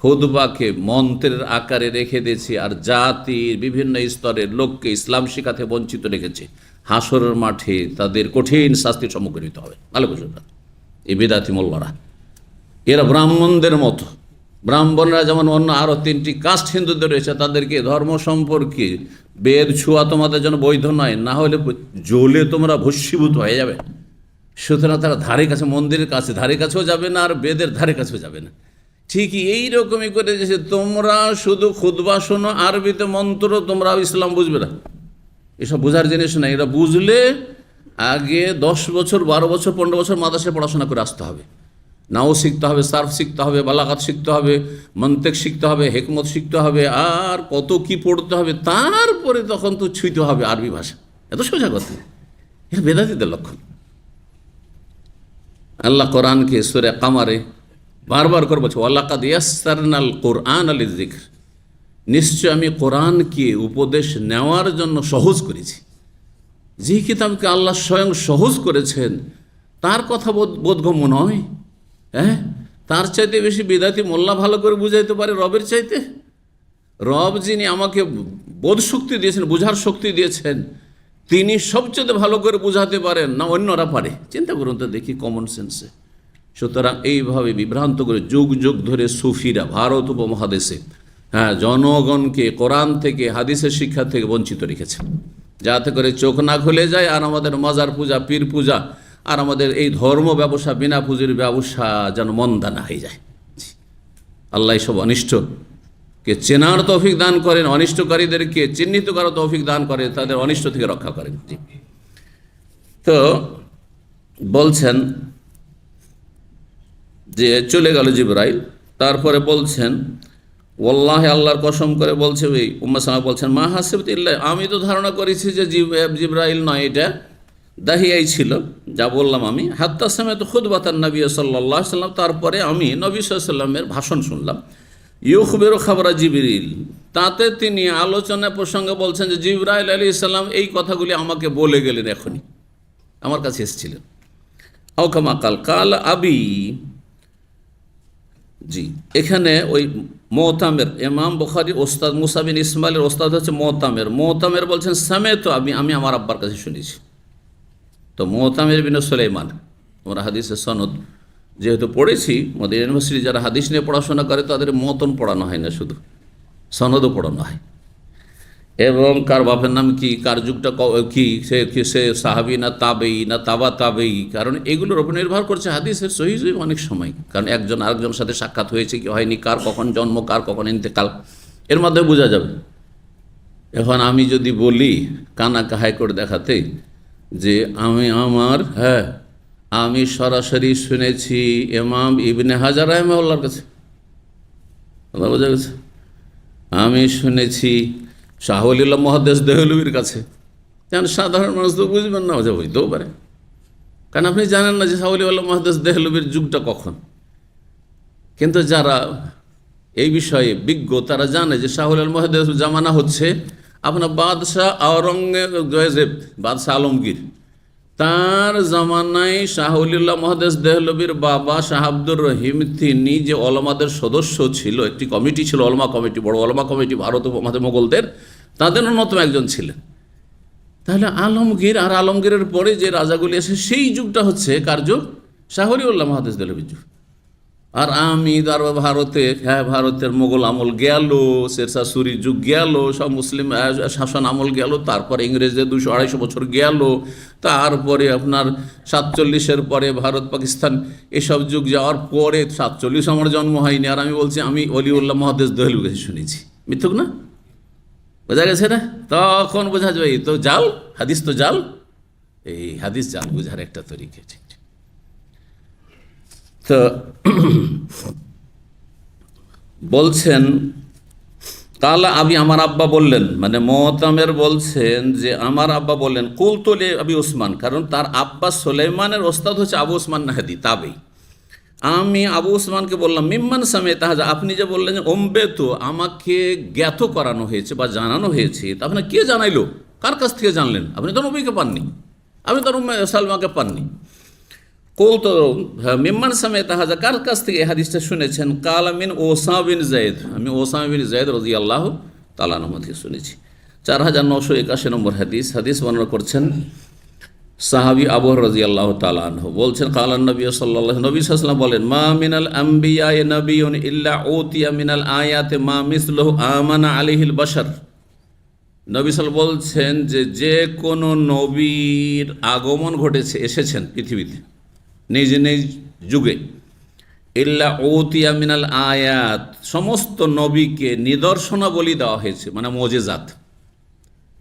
খুতবাকে মন্ত্রের আকারে রেখে দিয়েছে আর জাতির বিভিন্ন স্তরের লোককে ইসলাম শিখাতে বঞ্চিত রেখেছে, হাসরের মাঠে তাদের কঠিন শাস্তির সম্মুখীন হতে হবে। ভালো বুঝুন, এই বেদাতি মোল্লারা, এরা ব্রাহ্মণদের মতো। ব্রাহ্মণরা যেমন অন্য আরও 3টি কাস্ট হিন্দুদের রয়েছে, তাদেরকে ধর্ম সম্পর্কে বেদ ছোঁয়া তোমাদের জন্য বৈধ নয়, না হলে জ্বলে তোমরা ভস্মীভূত হয়ে যাবে। সুতরাং তারা ধারে কাছে, মন্দিরের কাছে ধারে কাছেও যাবে না, আর বেদের ধারে কাছেও যাবে না। ঠিকই এইরকমই করে যে তোমরা শুধু খুতবা শোনো, আরবিতে মন্ত্র, তোমরা ইসলাম বুঝবে না, এসব বোঝার জিনিস না। এরা বুঝলে আগে 10 বছর 12 বছর 15 বছর মাদ্রাসায় পড়াশোনা করে আসতে হবে, নাও শিখতে হবে, সার্ফ শিখতে হবে, বালাগাত শিখতে হবে, মন্তেক শিখতে হবে, হেকমত শিখতে হবে, আর কত কি পড়তে হবে, তারপরে তখন তো ছুঁইতে হবে আরবি ভাষা। এত সোজা কথা, এটা বেদাতীদের লক্ষণ। আল্লাহ কোরআনকে সূরা কামারে বারবার করে বলছে, ওয়ালাকাদ ইয়াসসারনাল কুরআন লিযিকর, নিশ্চয় আমি কোরআনকে উপদেশ নেওয়ার জন্য সহজ করেছি। যে কিতাবকে আল্লাহ স্বয়ং সহজ করেছেন তার কথা বোধগম্য নয়। হ্যাঁ, তার চাইতে বেশি বিদাতি মোল্লা ভালো করে বুঝাইতে পারে রবের চাইতে? রব যিনি আমাকে বোধ শক্তি দিয়েছেন, বুঝার শক্তি দিয়েছেন, তিনি সবচেয়ে ভালো করে বুঝাতে পারেন না অন্যরা পারে? চিন্তা করুন তো দেখি, কমন সেন্সে। সুতরাং এইভাবে বিভ্রান্ত করে যুগ যুগ ধরে সুফিরা ভারত উপমহাদেশে জনগণকে কোরআন থেকে, হাদিসের শিক্ষা থেকে বঞ্চিত রেখেছে, যাতে করে চোখ না খুলে যায়, আর আমাদের মাজার পূজা, পীর পূজা, আর আমাদের এই ধর্ম ব্যবসা, বিনা পুঁজির ব্যবসা যেন মন্দা না হয়ে যায়। আল্লাহ সব অনিষ্টকে চেনার তৌফিক দান করেন, অনিষ্টকারীদেরকে চিহ্নিত করার তৌফিক দান করেন, তাদের অনিষ্ট থেকে রক্ষা করেন। জি, তো বলছেন যে চলে গেল জিবরাইল, তারপরে বলছেন ওয়াল্লাহি, আল্লাহর কসম করে বলছে, ওই উম্মে সালামা বলছেন, মা হাসিবতু ইল্লা, আমি তো ধারণা করেছি যে জিবরাইল নয়, এটা দাহিয়াই ছিল, যা বললাম আমি। হাত্তা সামিআতু খুতবাতান নবী সাল্লাল্লাহু আলাইহি সাল্লাম, তারপরে আমি নবী সাল্লাল্লাহু আলাইহি সাল্লামের ভাষণ শুনলাম। ইউখবিরু খাবরা জিবরিল, তাতে তিনি আলোচনা প্রসঙ্গে বলছেন যে জিবরাইল আলাইহিস সালাম এই কথাগুলি আমাকে বলে গেলেন, এখনই আমার কাছে এসেছিলেন। আও কামা কাল কাল আবি। জি, এখানে ওই মোতামের, ইমাম বুখারী ওস্তাদ মুসা বিন ইসমাইলের ওস্তাদ হচ্ছে মোতামের। মোতামের বলছেন সামেতো আমি আমার আব্বার কাছে শুনেছি। তো মোতামের বিন সুলাইমান, আমরা হাদিসের সনদ যেহেতু পড়েছি, মদিনা ইউনিভার্সিটি যারা হাদিস নিয়ে পড়াশোনা করে তাদের মতন পড়ানো হয় না, শুধু সনদও পড়ানো হয়। এবং কার বাপের নাম কি, কার যুগটা কি, সে সাহাবি না তাবেই না তাবা তাবেই, কারণ এগুলোর উপর নির্ভর করছে হাদিসের সহিহ অনেক সময়। কারণ একজন আরেকজনের সাথে সাক্ষাৎ হয়েছে কি হয়নি, কার কখন জন্ম, কার কখন ইন্তেকাল, এর মাধ্যমে বোঝা যাবে। এখন আমি যদি বলি কানা কাহাই করে দেখাতে যে আমি সরাসরি শুনেছি ইমাম ইবনে হাজার রাহিমাহুল্লাহর কাছে, কথা বোঝা গেছে, আমি শুনেছি শাহ ওয়ালিউল্লাহ মুহাদ্দিস দেহলভির কাছে, কারণ সাধারণ মানুষ তো বুঝবেন না, হইতেও পারে, কারণ আপনি জানেন না যে শাহ ওয়ালিউল্লাহ মুহাদ্দিস দেহলভির যুগটা কখন। কিন্তু যারা এই বিষয়ে বিজ্ঞ তারা জানে যে শাহ ওয়ালিউল্লাহ মুহাদ্দিস জামানা হচ্ছে আপনার বাদশাহ আওরঙ্গজেব, বাদশাহ আলমগীর, তার জামানায় শাহ ওয়ালিউল্লাহ মুহাদ্দিস দেহলভির বাবা শাহ আব্দুর রহিম, তিনি যে ওলামাদের সদস্য ছিল, একটি কমিটি ছিল ওলামা কমিটি, বড় ওলামা কমিটি ভারত উপমহাদেশ মোগলদের, তাদের অন্যতম একজন ছিলেন। তাহলে আলমগীর আর আলমগীরের পরে যে রাজাগুলি এসে সেই যুগটা হচ্ছে কার যুগ, শাহ ওয়ালিউল্লাহ মুহাদ্দিস দেহলভির যুগ। আর আমি ভারতে, ভারতের মোগল আমল গেল, শেরশাহ সুরির যুগ গেল, সব মুসলিম শাসন আমল গেল, তারপরে ইংরেজদের 200-250 বছর গেল, তারপরে আপনার 47-এর পরে ভারত পাকিস্তান এসব যুগ যাওয়ার পরে 47 আমার জন্ম হয়নি, আর আমি বলছি আমি ওলিউল্লাহ মুহাদ্দিস দেহলভির কাছে শুনেছি। মিথ্যুক না? বোঝা গেছে না? তখন বোঝা যাবে এই তো জাল, হাদিস তো জাল। এই হাদিস জাল বোঝার একটা তরিকা। ঠিক তো বলছেন কালা আবি, আমার আব্বা বললেন, মানে মোতামের বলছেন যে আমার আব্বা বললেন, কুলতু লি আবি উসমান, কারণ তার আব্বা সুলাইমানের ওস্তাদ হচ্ছে আবু উসমান নাহদি তাবেই। আমি আবু উসমানকে বললাম মিম্মান সামে তাহাজা, আপনি যে বললেন যে ওম্বে, তো আমাকে জ্ঞাত করানো হয়েছে বা জানানো হয়েছে, তা আপনার কে জানাইলো, কার কাছ থেকে জানলেন? আপনি তো নবীকে পাননি, আপনি তো সালমাকে পাননি। কৌল তো মিম্মান সামে তাহাজা, কার কাছ থেকে এই হাদিসটা শুনেছেন? কাল আমিন ওসামা বিন যায়েদ, আমি ওসামা বিন যায়েদ রাদিয়াল্লাহু তাআলা আনহু থেকে শুনেছি। 4981 নম্বর হাদিস। হাদিস বর্ণনা করছেন সাহাবী আবু হুরায়রা রাদিয়াল্লাহু তাআলা আনহু, বলছেন কালান নবী সাল্লাল্লাহু, নবী সাল্লাল্লাহু আলাইহি ওয়াসাল্লাম বলেন, মা মিনাল আম্বিয়ায়ে নাবিয়্যুন ইল্লা উতিয়া মিনাল আয়াতি মা মিসলুহু আমানা আলাইহিল বাশার। নবী সাল্লাল্লাহু বলছেন যে কোনো নবীর আগমন ঘটেছে, এসেছেন পৃথিবীতে নিজ নিজ যুগে, ইল্লা উতিয়া মিনাল আয়াত, সমস্ত নবীকে নিদর্শনাবলী দেওয়া হয়েছে, মানে মুজিজাত।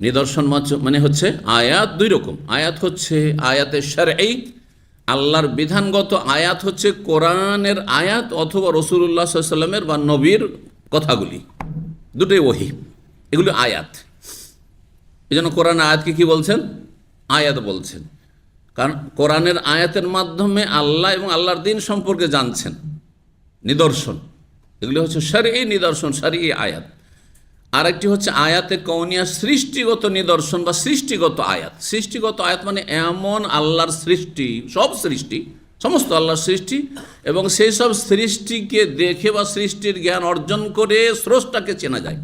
নিদর্শন মানে হচ্ছে আয়াত দুই রকম, আয়াত হচ্ছে আয়াতে শারঈ, আল্লাহর বিধানগত আয়াত হচ্ছে কোরআনের আয়াত অথবা রাসূলুল্লাহ সাল্লাল্লাহু আলাইহি ওয়াসাল্লামের বা নবীর কথাগুলি, দুটোই ওহী, এগুলো আয়াত। এই জন্য কোরআন আয়াতকে কি বলছেন? আয়াত বলছেন, কারণ কোরআনের আয়াতের মাধ্যমে আল্লাহ এবং আল্লাহর দ্বীন সম্পর্কে জানছেন। নিদর্শন এগুলি হচ্ছে শারঈ নিদর্শন, শারঈ আয়াত। আরেকটি হচ্ছে আয়াতে কওনিয়া, সৃষ্টিগত নিদর্শন বা সৃষ্টিগত আয়াত। সৃষ্টিগত আয়াত মানে এমন আল্লাহর সৃষ্টি, সব সৃষ্টি, সমস্ত আল্লাহর সৃষ্টি, এবং সেই সব সৃষ্টিকে দেখে বা সৃষ্টির জ্ঞান অর্জন করে স্রষ্টাকে চেনা যায়।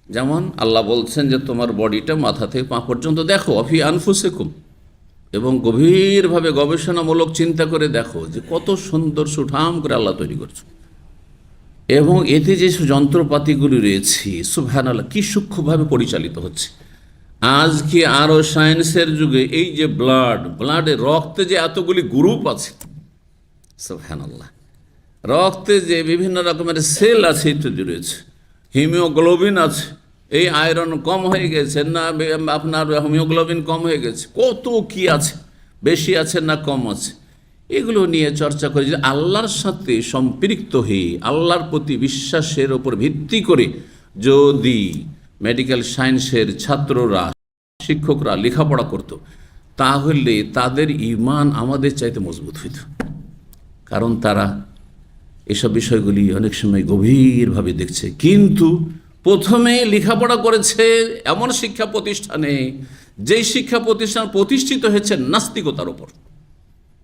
যেমন আল্লাহ বলছেন যে তোমার বডিটা মাথা থেকে পা পর্যন্ত দেখো, অফি আনফুসিকুম, এবং গভীরভাবে গবেষণামূলক চিন্তা করে দেখো যে কত সুন্দর সুঠাম করে আল্লাহ তৈরি করছে, এবং এতে যে যন্ত্রপাতিগুলি রয়েছে সুবহানাল্লাহ কি সূক্ষ্মভাবে পরিচালিত হচ্ছে। আজকে আরও সায়েন্সের যুগে এই যে ব্লাডে, রক্তে যে এতগুলি গ্রুপ আছে, সুবহানাল্লাহ, রক্তে যে বিভিন্ন রকমের সেল আছে ইত্যাদি রয়েছে, হিমোগ্লোবিন আছে, এই আয়রন কম হয়ে গেছে না আপনার হিমোগ্লোবিন কম হয়ে গেছে, কত কি আছে, বেশি আছে না কম আছে, এগুলো নিয়ে চর্চা করে যে আল্লাহর সাথে সম্পৃক্ত হয়ে আল্লাহর প্রতি বিশ্বাসের ওপর ভিত্তি করে যদি মেডিকেল সায়েন্সের ছাত্ররা, শিক্ষকরা লেখাপড়া করত, তাহলে তাদের ঈমান আমাদের চাইতে মজবুত হইত। কারণ তারা এসব বিষয়গুলি অনেক সময় গভীরভাবে দেখছে, কিন্তু প্রথমে লেখাপড়া করেছে এমন শিক্ষা প্রতিষ্ঠানে যেই শিক্ষা প্রতিষ্ঠান প্রতিষ্ঠিত হয়েছে নাস্তিকতার উপর,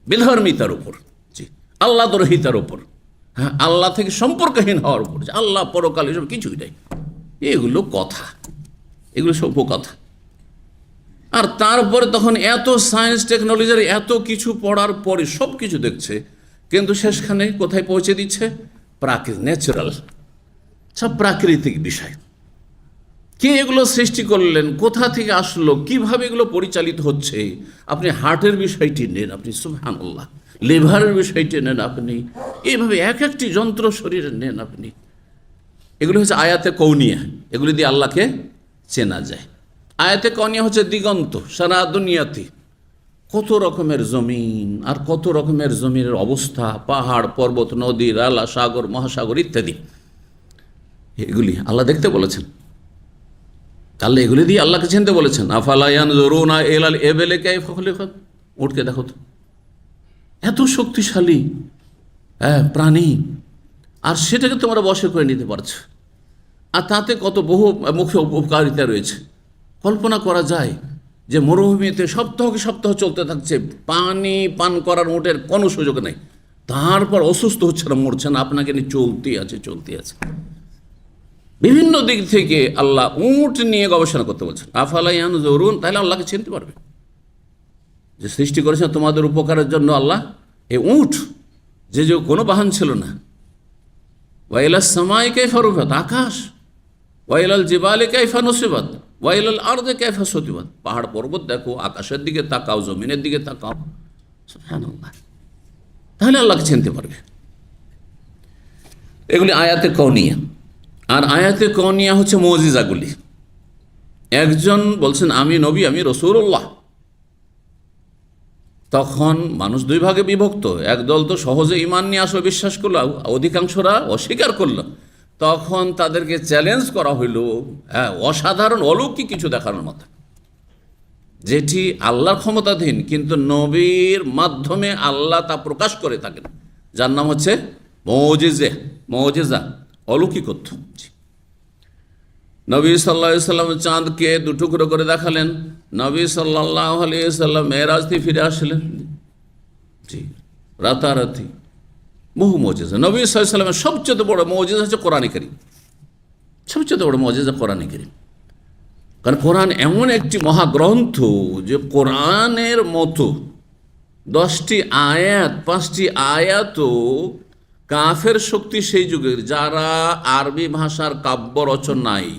বিধর্মিতার উপর, জি, আল্লাহ দ্রোহিতার উপর, হ্যাঁ, আল্লাহ থেকে সম্পর্কহীন হওয়ার উপর, যে আল্লাহ পরকাল এসব কিছুই নাই, এগুলো কথা, এগুলো সব কথা। আর তারপরে তখন এত সায়েন্স টেকনোলজির এত কিছু পড়ার পরে সব কিছু দেখছে, কিন্তু শেষখানে কোথায় পৌঁছে দিচ্ছে? ন্যাচারাল, সব প্রাকৃতিক বিষয়। কে এগুলো সৃষ্টি করলেন, কোথা থেকে আসলো, কিভাবে এগুলো পরিচালিত হচ্ছে। আপনি হার্টের বিষয়টি নেন, আপনি সুবহানাল্লাহ, লিভারের বিষয়টি নেন আপনি, এইভাবে এক একটি যন্ত্র শরীরে নেন আপনি। এগুলো হচ্ছে আয়াতে কৌনিয়া, এগুলি দিয়ে আল্লাহকে চেনা যায়। আয়াতে কৌনিয়া হচ্ছে দিগন্ত, সারা দুনিয়াতে কত রকমের জমিন, আর কত রকমের জমিনের অবস্থা, পাহাড় পর্বত, নদী, রালা, সাগর, মহাসাগর ইত্যাদি, এগুলি আল্লাহ দেখতে বলেছেন। আল্লাহ এগুলি দিয়ে আল্লাহকে চিনতে বলেছেন। আফালা ইয়ানজুরুনা ইলাল ইবলি কাইফা খুলিকাত, উঠকে দেখো তো, এত শক্তিশালী প্রাণী, আর সেটাকে তোমরা বশে করে নিতে পারছো, আর তাতে কত বহু মুখে উপকারিতা রয়েছে। কল্পনা করা যায় যে মরুভূমিতে সপ্তাহকে সপ্তাহ চলতে থাকছে, পানি পান করার মোটের কোনো সুযোগ নেই, তারপর অসুস্থ হচ্ছে না, মরছে না, আপনাকে নিয়ে চলতে আছে। বিভিন্ন দিক থেকে আল্লাহ উট নিয়ে গবেষণা করতে বলছেন। আফালা ইয়ানজুরুন, তাহলে আল্লাহকে চিনতে পারবে যে সৃষ্টি করেছেন তোমাদের উপকারের জন্য আল্লাহ এই উট, যে কোনো বাহন ছিল না। ওয়াইলাস সামাই কাইফা রুফাত, আকাশ, ওয়াইলাল জিবালি কাইফা নসিবাত, ওয়াইলাল আরদি কাইফা সতিবাত, পাহাড় পর্বত দেখো, আকাশের দিকে তাকাও, জমিনের দিকে তাকাও, সুবহানাল্লাহ, তাহলে আল্লাহকে চিনতে পারবে। এগুলি আয়াতে কওনিয়া। আর আয়াতে কওনিয়া হচ্ছে মুজিজাগুলি। একজন বলছেন আমি নবী, আমি রাসূলুল্লাহ, তখন মানুষ দুই ভাগে বিভক্ত। একদল তো সহজে ঈমান নিয়ে আসলো, বিশ্বাস করলো, অধিকাংশরা অস্বীকার করলো। তখন তাদেরকে চ্যালেঞ্জ করা হইল অসাধারণ অলৌকিক কিছু দেখানোর মতো, যেটি আল্লাহর ক্ষমতাধীন, কিন্তু নবীর মাধ্যমে আল্লাহ তা প্রকাশ করে থাকেন, যার নাম হচ্ছে মুজিজা, অলৌকিকত্ব। নবী সাল্লাল্লাহু আলাইহি সাল্লাম চাঁদকে দুটুকরো করে দেখালেন। নবী সাল্লাল্লাহু আলাইহি সাল্লাম মেরাজ থেকে ফিরে আসলেন, জি, রাতারাতি। বহু মুজিজা। নবী সাল্লাল্লাহু আলাইহি সাল্লামের সবচেয়ে বড় মুজিজা হচ্ছে কোরআনে কারীম, সবচেয়ে বড় মুজিজা কোরআনে কারীম। কারণ কোরআন এমন একটি মহাগ্রন্থ যে কোরআনের মতো 10টি আয়াত, 5টি আয়াতও কাফের শক্তি সেই যুগের, যারা আরবি ভাষার কাব্য রচনায়,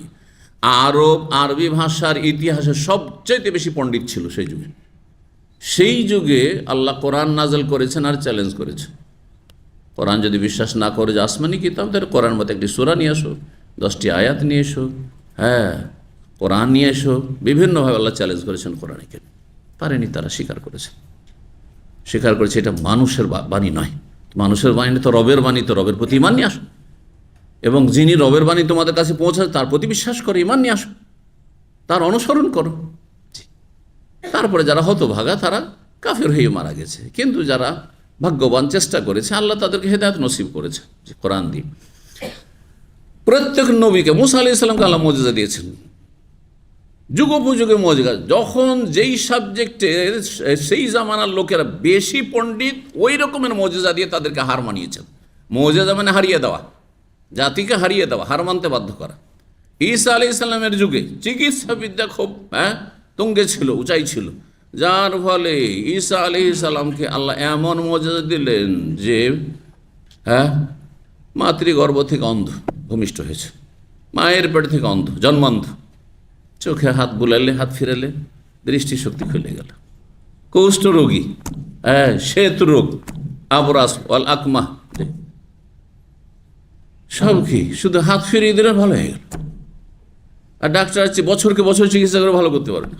আরবি ভাষার ইতিহাসে সবচেয়ে বেশি পণ্ডিত ছিল সেই যুগে। সেই যুগে আল্লাহ কোরআন নাজল করেছেন আর চ্যালেঞ্জ করেছেন, কোরআন যদি বিশ্বাস না করে যে আসমানি কিতাব, তাহলে কোরআন মতো একটি সূরা নিয়ে এসো, 10টি আয়াত নিয়ে এসো, কোরআন নিয়ে এসো। বিভিন্নভাবে আল্লাহ চ্যালেঞ্জ করেছেন কোরআনকে, পারেনি, তারা স্বীকার করেছে। এটা মানুষের বাণী নয়, মানুষের বাণী তো রবের বাণী, তো রবের প্রতি ঈমান নিয়ে আসো, এবং যিনি রবের বাণী তোমাদের কাছে পৌঁছায় তার প্রতি বিশ্বাস করে ঈমান নিয়ে আসো, তার অনুসরণ করো। তারপরে যারা হতভাগা তারা কাফের হয়ে মারা গেছে, কিন্তু যারা ভাগ্যবান চেষ্টা করেছে, আল্লাহ তাদেরকে হেদায়েত নসিব করেছে যে কোরআন দিয়ে। প্রত্যেক নবীকে, মুসা আলাইহিস সালামকে আল্লাহ মুজিজা দিয়েছেন, যুগোপযোগে মুজিজা। যখন যেই সাবজেক্টে সেই জামানার লোকেরা বেশি পণ্ডিত, ওই রকমের মুজিজা দিয়ে তাদেরকে হার মানিয়েছেন। মুজিজা মানে হারিয়ে দেওয়া, জাতিকে হারিয়ে দেওয়া, হার মানতে বাধ্য করা। ঈসা আলাইহিস সালামের যুগে চিকিৎসা বিদ্যা খুব তুঙ্গে ছিল, উঁচাই ছিল, যার ফলে ঈসা আলাইহিস সালামকে আল্লাহ এমন মুজিজা দিলেন যে মাতৃগর্ভ থেকে অন্ধ ভূমিষ্ঠ হয়েছে, মায়ের পেট থেকে অন্ধ, জন্মান্ধ, চোখে হাত বুলালে, হাত ফিরালে দৃষ্টিশক্তি খুলে গেল। কুষ্ঠ রোগী, শ্বেত রোগ, আবরাস ওয়াল আকমাহ, সব কি শুধু হাত ফিরিয়ে দিলে ভালো হয়ে গেল। আর ডাক্তার আছে বছরকে বছর চিকিৎসা করে ভালো করতে পারে না।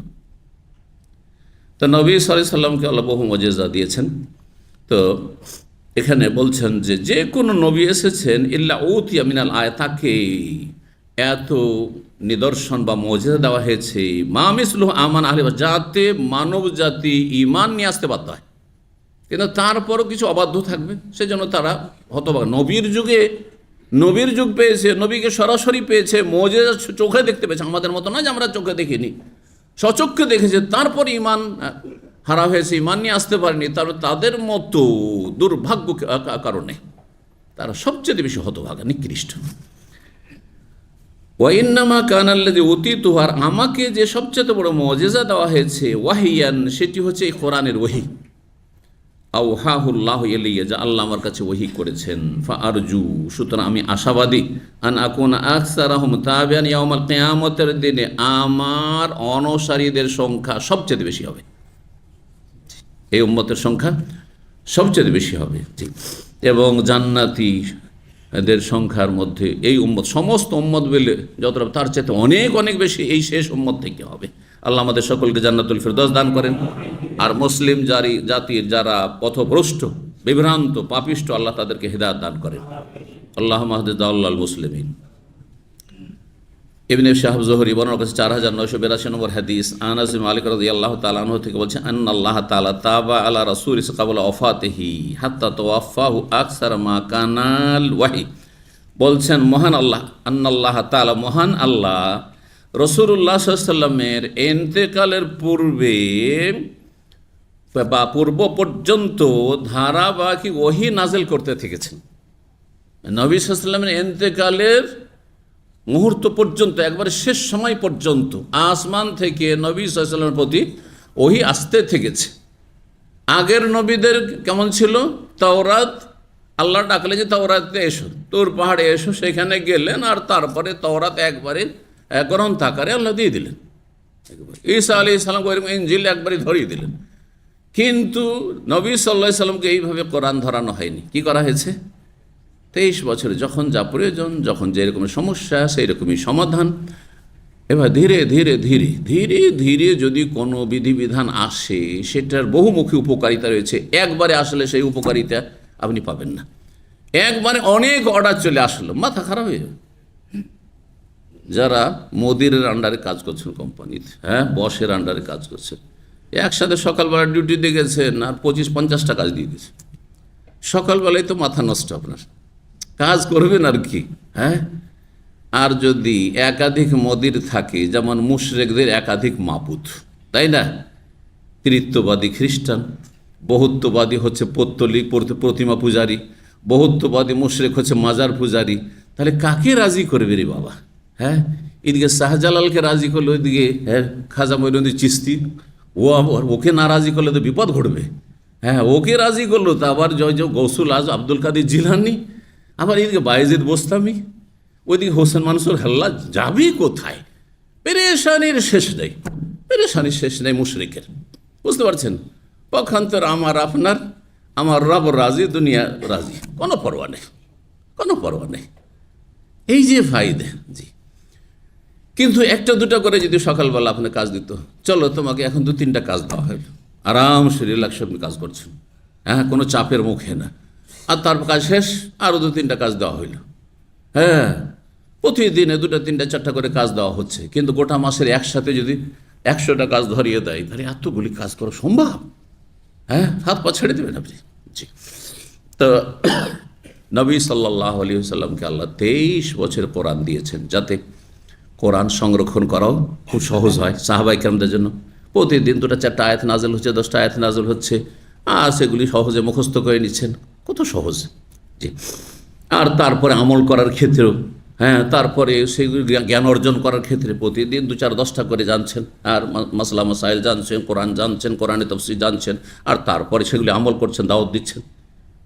তো নবী সাল্লাল্লাহু আলাইহি সাল্লামকে আল্লাহ বহু মুজিজা দিয়েছেন। তো এখানে বলছেন যে যে কোনো নবী এসেছেন ইল্লা উতিয়া মিনাল আয়াত, তাকে এত নিদর্শন বা মুজিজা দেওয়া হয়েছে, মা মিসলুহু আমান আহলি, যাতে মানব জাতি ঈমান নিয়ে আসতে বাধ্য হয়, কিন্তু তারপরও কিছু অবাধ্য থাকবে, সেজন্য তারা হতভাগা। নবীর যুগ পেয়েছে, নবীকে সরাসরি পেয়েছে, মুজিজা চোখে দেখতে পেয়েছে, আমাদের মতো না যে আমরা চোখে দেখিনি, সচক্ষে দেখেছে, তারপর ইমান হারা হয়েছে, ইমান নিয়ে আসতে পারেনি, তাহলে তাদের মতো দুর্ভাগ্য কারণে তারা সবচেয়ে বেশি হতভাগা, নিকৃষ্ট। ওয়াইন্নামা কানাল্লাযী উতীতুহু, আর আমাকে যে সবচেয়ে বড় মুজিজা দেওয়া হয়েছে, ওয়াহিয়ান, সেটি হচ্ছে এই কোরআনের ওহী। আওহাহুল্লাহু ইলাইয়া, যা আল্লাহ আমার কাছে ওহী করেছেন। ফাআরজু, সুতরাং আমি আশাবাদী, আন আকুনা আকসারাহুম তাবিআন ইয়াউমাল কিয়ামতের দিনে আমার অনুসারীদের সংখ্যা সবচেয়ে বেশি হবে, এই উম্মতের সংখ্যা সবচেয়ে বেশি হবে। এবং জান্নাতি এদের সংখ্যার মধ্যে এই উম্মত, সমস্ত উম্মত বলে যতটা, তার চেয়ে অনেক অনেক বেশি এই শেষ উম্মত থেকে হবে। আল্লাহ আমাদের সকলকে জান্নাতুল ফিরদৌস দান করেন। আর মুসলিম জাতির যারা পথভ্রষ্ট, বিভ্রান্ত, পাপিষ্ট, আল্লাহ তাদেরকে হিদায়াত দান করেন। আল্লাহুম্মা হদিল্লাহুল মুসলিমিন। ইবনে শাহাব যুহরি বর্ণনা করেছেন 4982 নম্বর হাদিস, আনাস বিন মালিক রাদিয়াল্লাহু তাআলা আনহু থেকে বলছেন, আন্নাল্লাহ তাআলা তাবা আলা রাসূলিহি ক্বাবলা ওয়াফাতিহি হাত্তা তাওয়াফাহু আকসার মা কানাল ওয়াহি। বলছেন মহান আল্লাহ, আন্নাল্লাহ তাআলা, মহান আল্লাহ, রাসূলুল্লাহ সাল্লাল্লাহু আলাইহি ওয়াসাল্লামের ইন্তেকালের পূর্বে বা পূর্ব পর্যন্ত ধারাবাহিক ওহী নাযিল করতে থেকেছেন। নবী সাল্লাল্লাহু আলাইহি ওয়াসাল্লামের ইন্তেকালের মুহূর্ত পর্যন্ত, একবারে শেষ সময় পর্যন্ত আসমান থেকে নবী সাল্লাল্লাহু আলাইহি ওয়াসাল্লামের প্রতি ওহী আসতে থেকেছে। আগের নবীদের কেমন ছিল? তাওরাত, আল্লাহ ডাকলে যে তাওরাতে এসো, তোর পাহাড়ে এসো, সেখানে গেলেন, আর তারপরে তাওরাত একবারে গ্রন্থ আকারে আল্লাহ দিয়ে দিলেন। ঈসা আলাইহিস সালাম ইনজিল একবারে ধরিয়ে দিলেন। কিন্তু নবী সাল্লাল্লাহু আলাইহি সাল্লামকে এইভাবে কোরআন ধরানো হয়নি। কি করা হয়েছে? 23 বছরে যখন যা প্রয়োজন, যখন যেরকম সমস্যা সেই রকমই সমাধান। এবার ধীরে ধীরে ধীরে ধীরে ধীরে যদি কোনো বিধিবিধান আসে, সেটার বহুমুখী উপকারিতা রয়েছে। একবারে আসলে সেই উপকারিতা আপনি পাবেন না। একবারে অনেক অর্ডার চলে আসলো, মাথা খারাপ হয়ে যাবে। যারা মোদির আন্ডারে কাজ করছেন কোম্পানিতে, বসের আন্ডারে কাজ করছেন, একসাথে সকালবেলা ডিউটি দিয়ে গেছেন আর 25-50টা কাজ দিয়ে দিয়েছে। সকালবেলায় তো মাথা নষ্ট আপনার, কাজ করবেন আর কি। আর যদি একাধিক মদির থাকে, যেমন মুশরিকদের একাধিক মাবুদ, তাই না? তৃতীয়বাদী খ্রিস্টান, বহুত্ববাদী হচ্ছে পৌত্তলিক প্রতিমা পূজারী, বহুত্ববাদী মুশরিক হচ্ছে মাজার পূজারী। তাহলে কাকে রাজি করবে রে বাবা? এদিকে শাহজালালকে রাজি করলে, ওইদিকে খাজা মঈনুদ্দিন চিশতি, ওকে না রাজি করলে তো বিপদ ঘটবে। ওকে রাজি করলো তো আবার জয় গৌসুল আজ আব্দুল কাদের জিলানি, আবার এদিকে বায়েজিদ বোস্তামি, ওইদিকে হোসেন মানসুর হাল্লা, যাবি কোথায়? পেরেশানির শেষ নেই, পেরেশানির শেষ নেই মুশরিকের। বুঝতে পারছেন? পক্ষান্তর আমার রব রাজি, দুনিয়া রাজি, কোনো পরোয়া নেই, কোনো পরোয়া নেই। এই যে ফায়দা। জি, কিন্তু একটা দুটা করে যদি সকালবেলা আপনার কাজ দিত, চলো তোমাকে এখন 2-3টা কাজ দেওয়া হইল, আরামসে রিল্যাক্স আপনি কাজ করছেন, কোনো চাপের মুখে না। আর তার কাজ শেষ, আরও 2-3টা কাজ দেওয়া হইল। প্রতিদিনে 2টা 3টা 4টা করে কাজ দেওয়া হচ্ছে, কিন্তু গোটা মাসের একসাথে যদি 100টা কাজ ধরিয়ে দেয়, তাহলে এতগুলি কাজ করা সম্ভব? হাত পা ছেড়ে দেবেন আপনি। জি, তো নবী সাল্লাল্লাহু আলাইহি ওয়াসাল্লামকে আল্লাহ 23 বছর কোরআন দিয়েছেন, যাতে কোরআন সংরক্ষণ করাও খুব সহজ হয় সাহাবায়ে কেরামদের জন্য। প্রতিদিন 2টা 4টা আয়াত নাযিল হচ্ছে, 10টা আয়াত নাযিল হচ্ছে, আর সেগুলি সহজে মুখস্থ করে নিচ্ছেন, কত সহজ। জি, আর তারপরে আমল করার ক্ষেত্রেও, তারপরে সেগুলি জ্ঞান অর্জন করার ক্ষেত্রে প্রতিদিন 2-4-10টা করে জানছেন, আর মাসলা মাসাইল জানছেন, কোরআন জানছেন, কোরআনে তাফসীর জানছেন, আর তারপরে সেগুলি আমল করছেন, দাওয়াত দিচ্ছেন,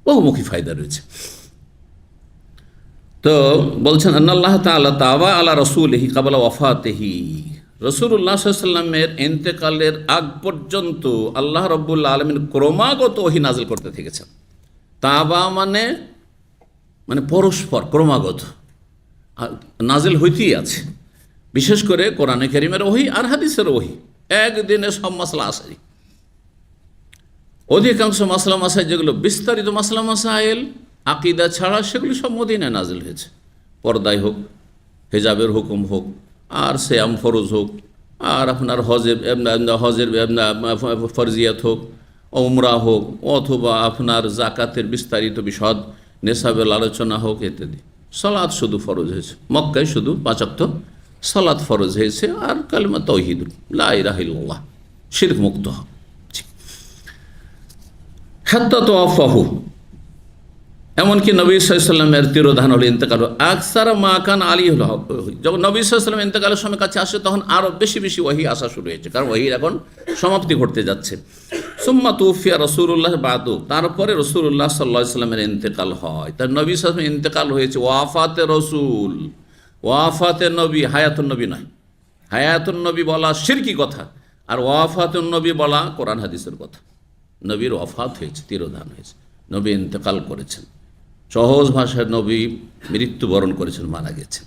বহুমুখী ফায়দা রয়েছে। তো বলছেন, আল্লাহ তাআলা তাবা আলা রাসূলিহি ক্বাবলা ওয়াফাতিহি, রাসূলুল্লাহ সাল্লাল্লাহু আলাইহি ওয়াসাল্লামের ইন্তেকালের আগ পর্যন্ত আল্লাহ রাব্বুল আলামিন ক্রমাগত ওহী নাযিল করতে থেকেছেন। তাবা মানে পরস্পর ক্রমাগত নাজিল হইতেই আছে। বিশেষ করে কোরআনে কারীমের ওহী আর হাদিসের ওহী, একদিনে সব মাসলা আসে। অধিকাংশ মাসলা মাসাইল, যেগুলো বিস্তারিত মাসলা মাসাইল আকীদা ছাড়া, সেগুলি সব মদিনায় নাজিল হয়েছে। পর্দায় হোক, হিজাবের হুকুম হোক, আর সিয়াম ফরজ হোক, আর আপনার হজের ফরজিয়াত হোক, উমরা হোক, অথবা আপনার জাকাতের বিস্তারিত বিশদ নেশাবের আলোচনা হোক ইত্যাদি। সালাত শুধু ফরজ হয়েছে, মক্কায় শুধু 5 ওয়াক্ত সালাত ফরজ হয়েছে, আর কালিমা তাওহীদ লা ইলাহা ইল্লাল্লাহ, শিরক মুক্ত হও। হাত্তা তাওয়াফাহু, এমনকি নবী সাল্লাল্লাহু আলাইহি ওয়াসাল্লামের তিরোধান হল, ইন্তেকাল আকসার মা কান আলী হল। যখন নবী সাল্লাল্লাহু আলাইহি ওয়াসাল্লাম ইন্তেকালের সময় কাছে আসে, তখন আরও বেশি বেশি ওহী আসা শুরু হয়েছে, কারণ ওহীর এখন সমাপ্তি ঘটতে যাচ্ছে। সুম্মা তুফিয়া রাসূলুল্লাহ বাদু, তারপরে রাসূলুল্লাহ সাল্লাল্লাহু আলাইহি ওয়াসাল্লামের ইন্তেকাল হয়। তার নবী সাল্লাল্লাহু আলাইহি ওয়াসাল্লামের ইন্তেকাল হয়েছে ওয়াফাতে রসুল, ওয়াফাতে নবী, হায়াতুন নবী নয়। হায়াতুন নবী বলা শিরকি কথা, আর ওয়াফাতুন নবী বলা কোরআন হাদিসের কথা। নবীর ওয়াফাত হয়েছে, তিরোধান হয়েছে, নবী ইন্তেকাল করেছেন। সহজ ভাষায় নবী মৃত্যুবরণ করেছেন, মারা গেছেন।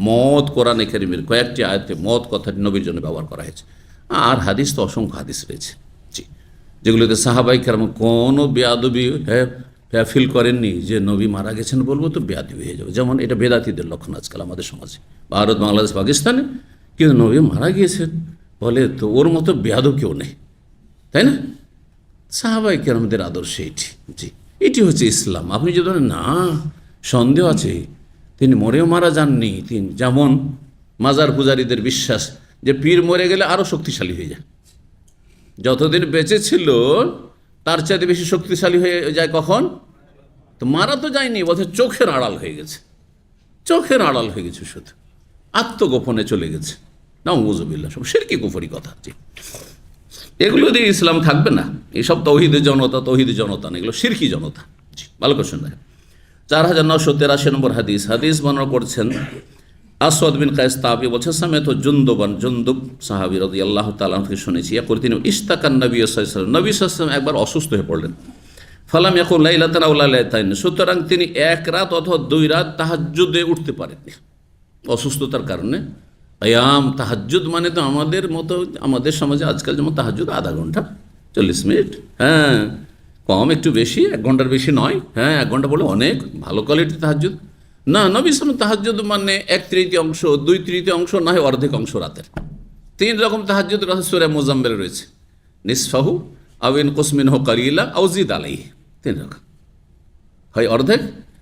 মত কোরআনে কারীমের কয়েকটি আয়াতে মত কথাটি নবীর জন্য ব্যবহার করা হয়েছে। আর হাদিস তো অসংখ্য হাদিস রয়েছে, জি, যেগুলোতে সাহাবাই কেরাম কোনো বেয়াদবি ফিল করেননি যে নবী মারা গেছেন বলবো তো বেয়াদবি হয়ে যাবে। যেমন এটা বেদাতিদের লক্ষণ আজকাল আমাদের সমাজে, ভারত, বাংলাদেশ, পাকিস্তানে। কিন্তু নবী মারা গিয়েছেন বলে তো ওর মতো বেয়াদব কেউ নেই, তাই না? সাহাবাই কেরামদের আদর্শ এটি, জি, এটি হচ্ছে ইসলাম। আপনি যদি বলেন না সন্দেহ আছে, তিনি মরেও মারা যাননি, তিনি যেমন মাজার পূজারীদের বিশ্বাস যে পীর মরে গেলে আরও শক্তিশালী হয়ে যায়, যতদিন বেঁচে ছিল তার চাইতে বেশি শক্তিশালী হয়ে যায় কখন? তো মারা তো যায়নি, বোধহয় চোখের আড়াল হয়ে গেছে, চোখের আড়াল হয়ে গেছে, শুধু আত্মগোপনে চলে গেছে। নাউযুবিল্লাহ, সব শিরকি কুফরি কথা। জি, এগুলো দিয়ে ইসলাম থাকবে না। এইসব তৌহিদের জনতা, তৌহিদের জনতা না, এগুলো শিরকি জনতা। জি, ভালো কোশ্চেন দেখেন। 4983 নম্বর হাদিস, হাদিস বর্ণনা করছেন আসওয়াদ বিন কায়েস তাবি, বলছে সামেত জুন্দুবান, জুন্দুব সাহাবী রাদিয়াল্লাহু তাআলা থেকে শুনেছি, ইয়াকুল, তিনি ইস্তাকান নবী সাল্লাল্লাহু আলাইহি ওয়াসাল্লাম, নবী সাল্লাল্লাহু আলাইহি ওয়াসাল্লাম একবার অসুস্থ হয়ে পড়লেন। ফালাম ইয়াকুল লাইলাতান আও লাইলাতাইন, সুতরাং তিনি এক রাত অথবা দুই রাত তাহাজ্জুদে উঠতে পারেননি অসুস্থতার কারণে। কিয়াম তাহাজ্জুদ মানে তো আমাদের মতো, আমাদের সমাজে আজকাল যেমন তাহাজ্জুদ আধা ঘন্টা 40 মিনিট, হ্যাঁ কম একটু বেশি, 1 ঘন্টার বেশি নয়, হ্যাঁ 1 ঘন্টা বলে অনেক ভালো কোয়ালিটির তাহাজ্জুদ না। নবী সাল্লাল্লাহু তাহাজ্জুদ মানে 1/3 অংশ, 2/3 অংশ, না হয় অর্ধেক অংশ রাতের। 3 রকম তাহাজ্জুদ সূরা মুজাম্মিলে রয়েছে, নিসফাহু আও ইনকুস মিনহু কালিলা আও জিদ আলাইহি, 3 রকম, হয় অর্ধেক,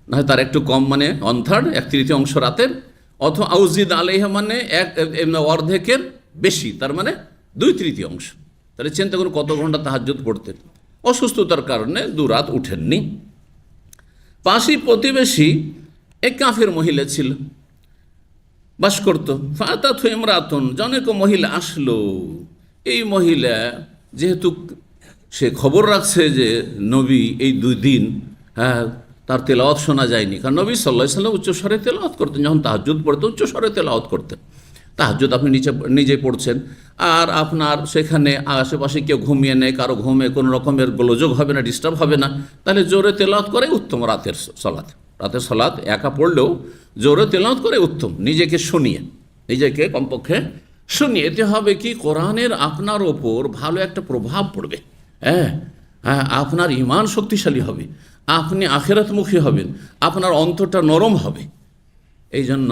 না হয় তার একটু কম মানে 1/3, 1/3 অংশ রাতের, অথবা আউজিদ আলাইহা মানে অর্ধেকের বেশি, তার মানে 2/3 অংশ। তাহলে চিন্তা করুন কত ঘন্টা তাহাজ্জুদ পড়তেন। অসুস্থতার কারণে 2 রাত উঠেননি। পাশি প্রতিবেশী এক কাফের মহিলা ছিল, বাস করত। ফাতাতহু ইমরাতুন, জনৈক মহিলা আসলো। এই মহিলা যেহেতু সে খবর রাখছে যে নবী এই 2 দিন, হ্যাঁ, তার তেলাওয়াত শোনা যায়নি, কারণ নবী সাল্লাল্লাহু আলাইহি ওয়াসাল্লাম উচ্চস্বরে তেলাওয়াত করতেন, যখন তাহাজ্জুদ পড়তেন উচ্চস্বরে তেলাওয়াত করতেন। তাহাজ্জুদ আপনি নিজে পড়ছেন, আর আপনার সেখানে আশেপাশে কেউ ঘুমিয়ে নেয়, কারো ঘুমে কোনো রকমের গোলযোগ হবে না, ডিস্টার্ব হবে না, তাহলে জোরে তেলাওয়াত করে উত্তম। রাতের সলাত একা পড়লেও জোরে তেলাওয়াত করে উত্তম, নিজেকে শুনিয়ে, নিজেকে কমপক্ষে শুনিয়ে। এতে হবে কি, কোরআনের আপনার ওপর ভালো একটা প্রভাব পড়বে, হ্যাঁ, আপনার ঈমান শক্তিশালী হবে, আপনি আখিরাতমুখী হবেন, আপনার অন্তরটা নরম হবে। এই জন্য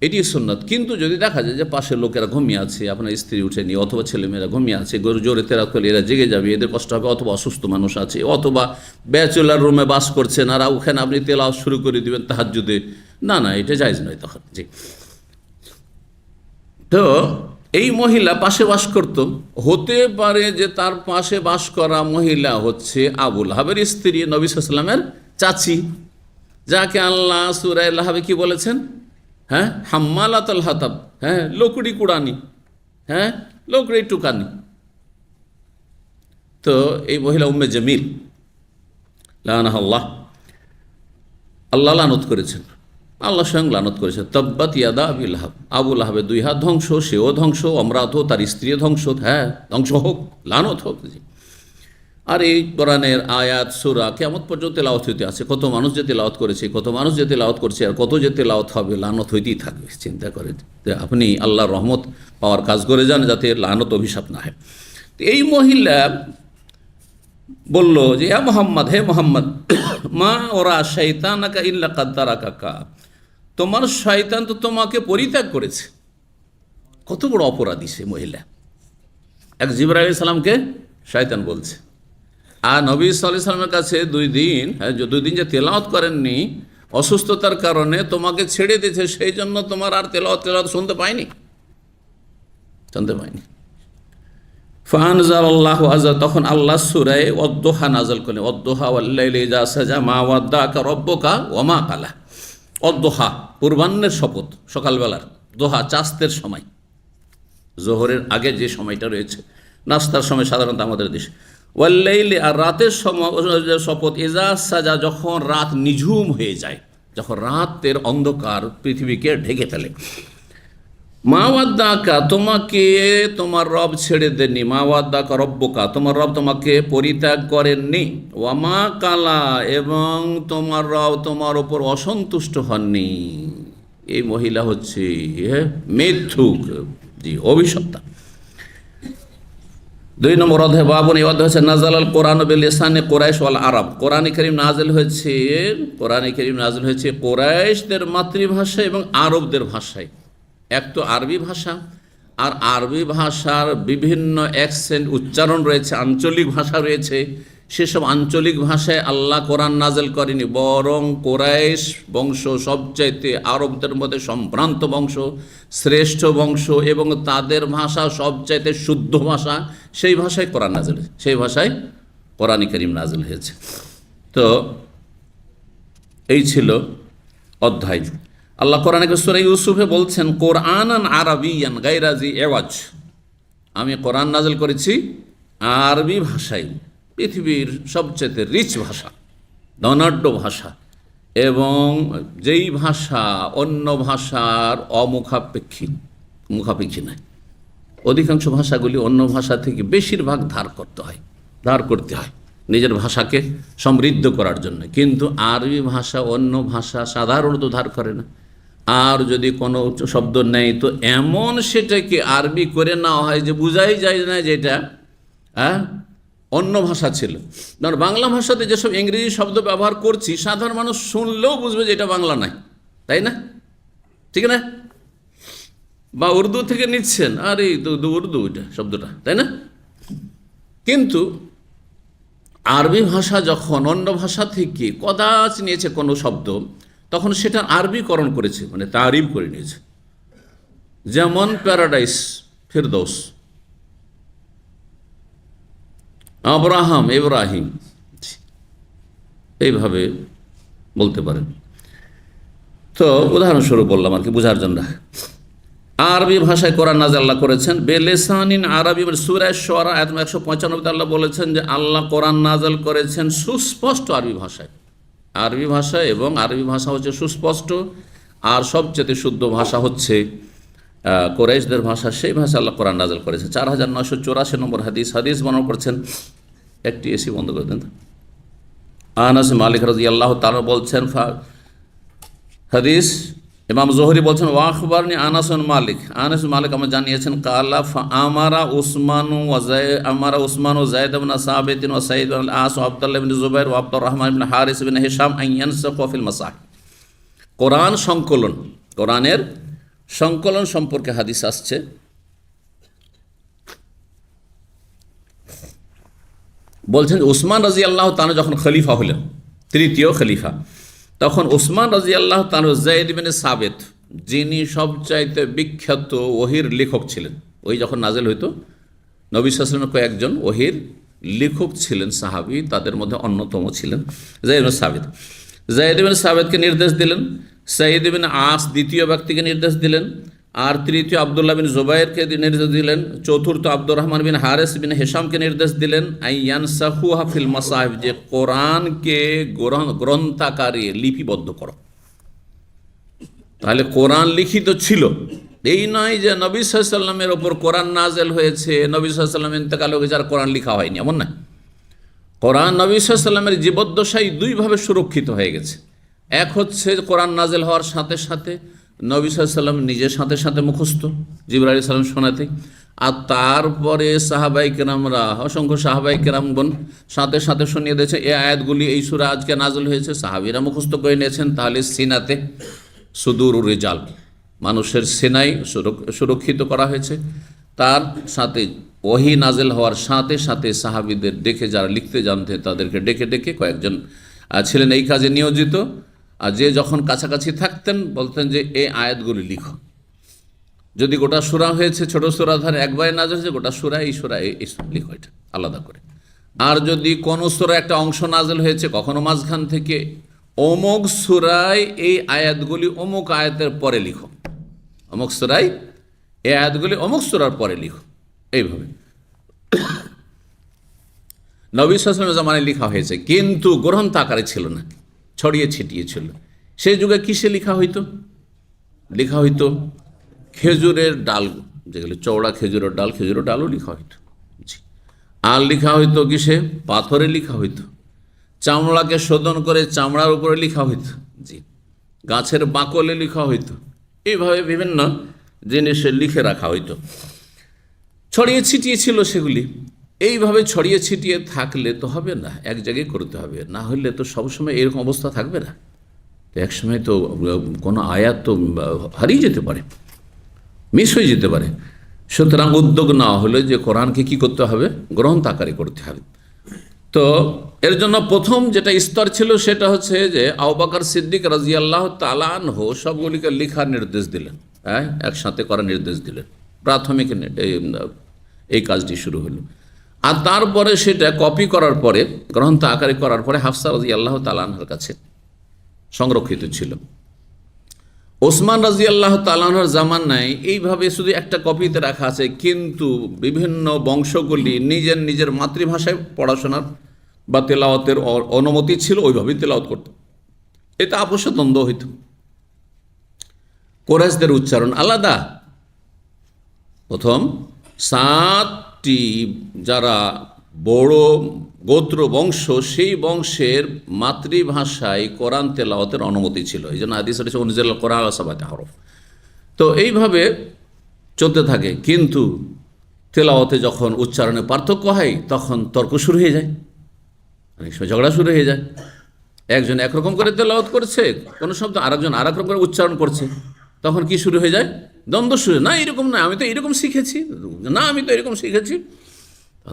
এটি সুন্নাত। কিন্তু যদি দেখা যায় যে পাশের লোকেরা ঘুমিয়ে আছে, আপনার স্ত্রী উঠেনি, অথবা ছেলেমেয়েরা ঘুমিয়ে আছে, জোরে তেলাওয়াত করলে এরা জেগে যাবে, এদের কষ্ট হবে, অথবা অসুস্থ মানুষ আছে, অথবা ব্যাচেলার রুমে বাস করছেন আর ওখানে আপনি তেলাওয়াত শুরু করে দিবেন তাহাজ্জুদে, না না, এটা জায়েজ নয় তখন। জি, তো এই মহিলা পাশে বাস করত, হতে পারে যে তার পাশে বাস করা মহিলা হচ্ছে আবু লাহাবের স্ত্রী, নবী সাল্লাল্লাহু আলাইহি ওয়াসাল্লামের চাচি, যাকে আল্লাহ সূরা লাহাবে কি বলেছেন? হ্যাঁ, হাম্মালাতুল হাতাব, হ্যাঁ, লকড়ি কুড়ানি, হ্যাঁ, লকড়ি টুকানি। তো এই মহিলা উম্মে জামিল লানাহাল্লাহ, আল্লাহ লানত করেছেন, আল্লাহ স্বয়ং লানত করেছে। তাব্বাত ইয়াদা আবি লাহাব, আবু লাহাবের 2 হাত ধ্বংস, সেও ধ্বংস, অমরাতও, তার স্ত্রীও ধ্বংস, হ্যাঁ ধ্বংস হোক, লানত হোক। আর এই কোরআনের আয়াত সূরা কিয়ামত পর্যন্ত তেলাওয়াত হইতে আছে। কত মানুষ যে তেলাওয়াত করেছে, কত মানুষ যে তেলাওয়াত করছে, আর কত যে তেলাওয়াত হবে, লানত হইতেই থাকবে। চিন্তা করেন যে আপনি আল্লাহর রহমত পাওয়ার কাজ করে যান, যাতে লানত অভিশাপ না হয়। তো এই মহিলা বলল যে ইয়া মুহাম্মদ, হে মুহাম্মদ, মা ওরা শাইতানাকা ইল্লা কাদ তারাকাকা, তোমার শয়তান তো তোমাকে পরিত্যাগ করেছে। কত বড় অপরাধী সে মহিলা, এক জিবরাইল আলাইহিস সালামকে শয়তান বলছে। আর নবী সাল্লাল্লাহু আলাইহি ওয়াসাল্লামের কাছে 2 দিন, হ্যাঁ, 2 দিন যে তেলাওয়াত করেননি অসুস্থতার কারণে, তোমাকে ছেড়ে দিয়েছে, সেই জন্য তোমার আর তেলাওয়াত শুনতে পাইনি। জানতে পাইনি। ফানজালাল্লাহু আযজা, তখন আল্লাহ সূরা ওয়াদ-দুহা নাযিল করলেন। ওয়াদ-দুহা ওয়াল-লাইলি ইযা সাজা মা ওয়াদ্দাকা রাব্বুকা ওয়া মা ক্বালা। ওয়াদ-দুহা পূর্বাহ্নের শপথ, সকালবেলার দোহা, চাস্তের সময়, জোহরের আগে যে সময়টা রয়েছে, নাস্তার সময় সাধারণত আমাদের দেশে। ওয়াল-লাইলি, আর রাতের শপথ, ইযা সাজা, যখন রাত নিঝুম হয়ে যায়, যখন রাতের অন্ধকার পৃথিবীকে ঢেকে ফেলে। মা ওয়াদ্দাকা, তোমাকে তোমার রব ছেড়ে দেননি। মা ওয়াদ্দাকা রব্বুকা, তোমার রব তোমাকে পরিত্যাগ করেননি। ওয়া মা কালা, এবং তোমার রব তোমার ওপর অসন্তুষ্ট হননি। এই মহিলা হচ্ছে মিথ্যুক, জি, অভিশপ্তা। 2 নম্বর অধ্যায় বাবুন, এই অধ্যায় হচ্ছে নাযালাল কোরআন বিলিসানে কুরাইশ ওয়াল আরব। কোরআনে কারীম নাযিল হয়েছে কুরাইশদের মাতৃভাষা এবং আরবদের ভাষায়। এক তো আরবি ভাষা, আর আরবি ভাষার বিভিন্ন অ্যাকসেন্ট, উচ্চারণ রয়েছে, আঞ্চলিক ভাষা রয়েছে। সেসব আঞ্চলিক ভাষায় আল্লাহ কোরআন নাযিল করেনি, বরং কুরাইশ বংশ সবচাইতে আরবদের মধ্যে সম্ভ্রান্ত বংশ, শ্রেষ্ঠ বংশ, এবং তাদের ভাষা সবচাইতে শুদ্ধ ভাষা, সেই ভাষায় কোরআন নাযিল হয়েছে, সেই ভাষায় কোরআন কারীম নাযিল হয়েছে। তো এই ছিল অধ্যায়। আল্লাহ কোরআনে সূরা ইউসুফে বলছেন, কোরআনান আরাবিয়ান গায়রা জি এওয়াজ, আমি কোরআন নাযিল করেছি আরবি ভাষায়, পৃথিবীর সবচেয়ে রিচ ভাষা, ধনাঢ্য ভাষা, এবং যেই ভাষা অন্য ভাষার মুখাপেক্ষী নয়। অধিকাংশ ভাষাগুলি অন্য ভাষা থেকে বেশিরভাগ ধার করতে হয় নিজের ভাষাকে সমৃদ্ধ করার জন্য, কিন্তু আরবি ভাষা অন্য ভাষা সাধারণত ধার করে না। আর যদি কোনো শব্দ নেই তো এমন সেটাকে আরবি করে নেওয়া হয় যে বোঝাই যায় না যে এটা অন্য ভাষা ছিল। কারণ বাংলা ভাষাতে যেসব ইংরেজি শব্দ ব্যবহার করছি, সাধারণ মানুষ শুনলেও বুঝবে যে এটা বাংলা নয়, তাই না? ঠিক না? বা উর্দু থেকে নিচ্ছেন, আর এই তো উর্দু এটা শব্দটা, তাই না? কিন্তু আরবি ভাষা যখন অন্য ভাষা থেকে কদাচ নিয়েছে কোনো শব্দ, তখন সেটা আরবিকরণ করেছে, মানে তারিফ করে নিয়েছে। যেমন প্যারাডাইস, ফিরদৌস, ইব্রাহিম, এইভাবে বলতে পারেন। তো উদাহরণস্বরূপ বললাম আর কি, বোঝার জন্য। আরবি ভাষায় কোরআন নাযিল আল্লাহ করেছেন, বেলেসানিন আরবি, সূরা শুআরা আয়াত 195 আল্লাহ বলেছেন যে আল্লাহ কোরআন নাযিল করেছেন সুস্পষ্ট আরবি ভাষায়। আরবি ভাষা, এবং আরবি ভাষা হচ্ছে সুস্পষ্ট, আর সবচেয়ে শুদ্ধ ভাষা হচ্ছে কুরাইশদের ভাষা, সেই ভাষা আল্লাহ কোরআন নাযিল করেছেন। 4984 নম্বর হাদিস বর্ণনা করছেন, একটি এসি বন্ধ করে দেন। আনাস মালিক রাদিয়াল্লাহু তাআলা বলছেন, হাদিস ইমাম জোহরি বলছেন, ওয়াখবারনি আনাস মালিক আমার জানিয়েছেন, কালা আমারা উসমান ও যায়েদ ইবনে সাবিত ও সাঈদ ইবনে আস ও আব্দুল্লাহ ইবনে জুবাইর ও আব্দুর রহমান ইবনে হারিস ইবনে হিশাম আন ইয়ানসাখু ফিল মাসাহিফ। কোরআনের সংকলন সম্পর্কে হাদিস আসছে। বলছেন উসমান রাদিয়াল্লাহু তাআলা যখন খলিফা হলেন, তৃতীয় খলিফা, তখন উসমান রাদিয়াল্লাহু তাআলা যায়েদ ইবনে সাবিত, যিনি সবচাইতে বিখ্যাত ওহির লেখক ছিলেন, ওই যখন নাযিল হইতো, নবী সাল্লাল্লাহু আলাইহি ওয়াসাল্লামের কয়েকজন ওহির লেখক ছিলেন সাহাবী, তাদের মধ্যে অন্যতম ছিলেন যায়েদ ইবনে সাবিত। যায়েদ ইবনে সাবিতকে নির্দেশ দিলেন, সাঈদ ইবনে আস দ্বিতীয় ব্যক্তিকে নির্দেশ দিলেন, আর তৃতীয় আব্দুল্লাহ বিন জুবাইরকে নির্দেশ দিলেন, চতুর্থ আব্দুর রহমান বিন হারিস বিন হিশামকে নির্দেশ দিলেন আইয়ানসাখুহা ফিল মাসাহিফ, যে কোরআনকে গ্রন্থাকারে লিপিবদ্ধ করো। তাহলে কোরআন লিখিত ছিল, এই নয় যে নবী সাল্লাল্লাহু আলাইহি ওয়াসাল্লামের ওপর কোরআন নাযিল হয়েছে, নবী সাল্লাল্লাহু আলাইহি ওয়াসাল্লাম ইন্তেকাল হয়ে গেছে আর কোরআন লেখা হয়নি, এমন না। কোরআন নবী সাল্লাল্লাহু আলাইহি ওয়াসাল্লামের জীবদ্দশায় দুইভাবে সুরক্ষিত হয়ে গেছে। এক হচ্ছে কোরআন নাযিল হওয়ার সাথে সাথে নবী সাল্লাল্লাহু আলাইহি ওয়াসাল্লাম নিজের সাথে মুখস্থ, জিবরাইল আলাইহিস সালাম শোনাতে, আর তারপরে সাহাবায়ে কেরামরা, অসংখ্য সাহাবায়ে কেরামগণ সাথে শুনিয়ে দিয়েছে এই আয়াতগুলি, এই সূরা আজকে নাযিল হয়েছে, সাহাবীরা মুখস্থ করে নিয়েছেন। তাহলে সিনাতে সুদূরুর রিজাল, মানুষের সিনাই সুরক্ষিত করা হয়েছে। তার সাথে ওহী নাযিল হওয়ার সাথে সাথে সাহাবীদের ডেকে, যারা লিখতে জানতেন তাদেরকে ডেকে কয়েকজন ছিলেন এই কাজে নিয়োজিত, আর যে যখন কাছাকাছি থাকতেন বলতেন যে এই আয়াতগুলি লিখো। যদি গোটা সূরা হয়েছে, ছোট সূরা ধরে একবারে নাযিল হয়েছে, গোটা সূরা এই সূরা এই লিখো, এটা আলাদা করে। আর যদি কোনো সূরা একটা অংশ নাযিল হয়েছে, কখনো মাঝখান থেকে, অমুক সূরায় এই আয়াতগুলি অমুক আয়াতের পরে লিখো, অমুক সূরায় এই আয়াতগুলি অমুক সূরার পরে লিখো, এইভাবে নবী সাল্লাল্লাহু আলাইহি ওয়াসাল্লামের জামানায় লেখা হয়েছে, কিন্তু গ্রন্থ আকারে ছিল না, ছড়িয়ে ছিটিয়ে ছিল। সেই যুগে কিসে লেখা হইতো? লেখা হইতো খেজুরের ডাল, যেগুলো চওড়া খেজুরের ডালও লেখা হইতো। আর লেখা হইতো কিসে? পাথরে লেখা হইতো। চামড়াকে শোধন করে চামড়ার উপরে লেখা হইতো, জি, গাছের বাকলে লেখা হইতো। এইভাবে বিভিন্ন জিনিসে লিখে রাখা হইতো, ছড়িয়ে ছিটিয়ে ছিল সেগুলি। এইভাবে ছড়িয়ে ছিটিয়ে থাকলে তো হবে না, এক জায়গায় করতে হবে, না হলে তো সবসময় এরকম অবস্থা থাকবে না। তো একসময় তো কোনো আয়াত তো হারিয়ে যেতে পারে, মিস হয়ে যেতে পারে। সুতরাং উদ্যোগ নেওয়া হলো যে কোরআনকে কি করতে হবে? গ্রন্থ আকারে করতে হবে। তো এর জন্য প্রথম যেটা স্তর ছিল সেটা হচ্ছে যে আবু বকর সিদ্দিক রাদিয়াল্লাহু তাআলা আনহু সবগুলিকে লেখার নির্দেশ দিলেন, হ্যাঁ, একসাথে করার নির্দেশ দিলেন। প্রাথমিক এই কাজটি শুরু হলো। আর তারপরে সেটা কপি করার পরে, গ্রন্থ আকারে করার পরে হাফসা রাদিয়াল্লাহু তাআলা আনহার কাছে সংরক্ষিত ছিল। ওসমান রাদিয়াল্লাহু তাআলা আনহুর জামানায় এইভাবে শুধু একটা কপিতে রাখা আছে, কিন্তু বিভিন্ন বংশগুলি নিজের নিজের মাতৃভাষায় পড়াশোনার বা তেলাওয়াতের অনুমতি ছিল, ওইভাবেই তেলাওয়াত করত। এতে আপোষে দ্বন্দ্ব হইত। কোরাইশদের উচ্চারণ আলাদা। প্রথম 7টি যারা বড় গোত্র বংশ, সেই বংশের মাতৃভাষায় কোরআন তেলাওয়াতের অনুমতি ছিল। এই জন্য হাদিস রয়েছে উনজিল কোরআন আলা সাবআতি হরফ। তো এইভাবে চলতে থাকে, কিন্তু তেলাওয়াতে যখন উচ্চারণে পার্থক্য হয় তখন তর্ক শুরু হয়ে যায়, অনেক সময় ঝগড়া শুরু হয়ে যায়। একজন একরকম করে তেলাওয়াত করছে কোনো শব্দ, আরেকজন আর এক রকম করে উচ্চারণ করছে, তখন কি শুরু হয়ে যায়? দ্বন্দ্ব শুরু। না এরকম না, আমি তো এরকম শিখেছি, না আমি তো এরকম শিখেছি।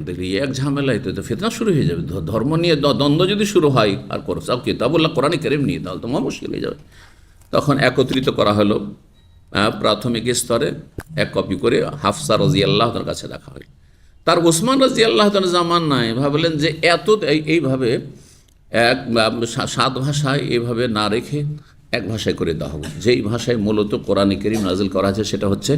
দেখলি এক ঝামেলায় তো ফিতনা শুরু হয়ে যাবে। ধর্ম নিয়ে দ্বন্দ্ব যদি শুরু হয় আর সব কিতাবুল্লাহ কোরআন কারীম নিয়ে, তাহলে তো মুশকিল হয়ে যাবে। তখন একত্রিত করা হলো, প্রাথমিক স্তরে এক কপি করে হাফসা রাদিয়াল্লাহু তাআলার কাছে রাখা হয়। তার ওসমান রাদিয়াল্লাহু তাআলা জামানায় ভাবলেন যে এত এইভাবে এক 7 ভাষায় এইভাবে না রেখে এক ভাষায় করে দেওয়া হবে, যেই ভাষায় মূলত কোরআন কারীম নাজিল করা আছে সেটা হচ্ছে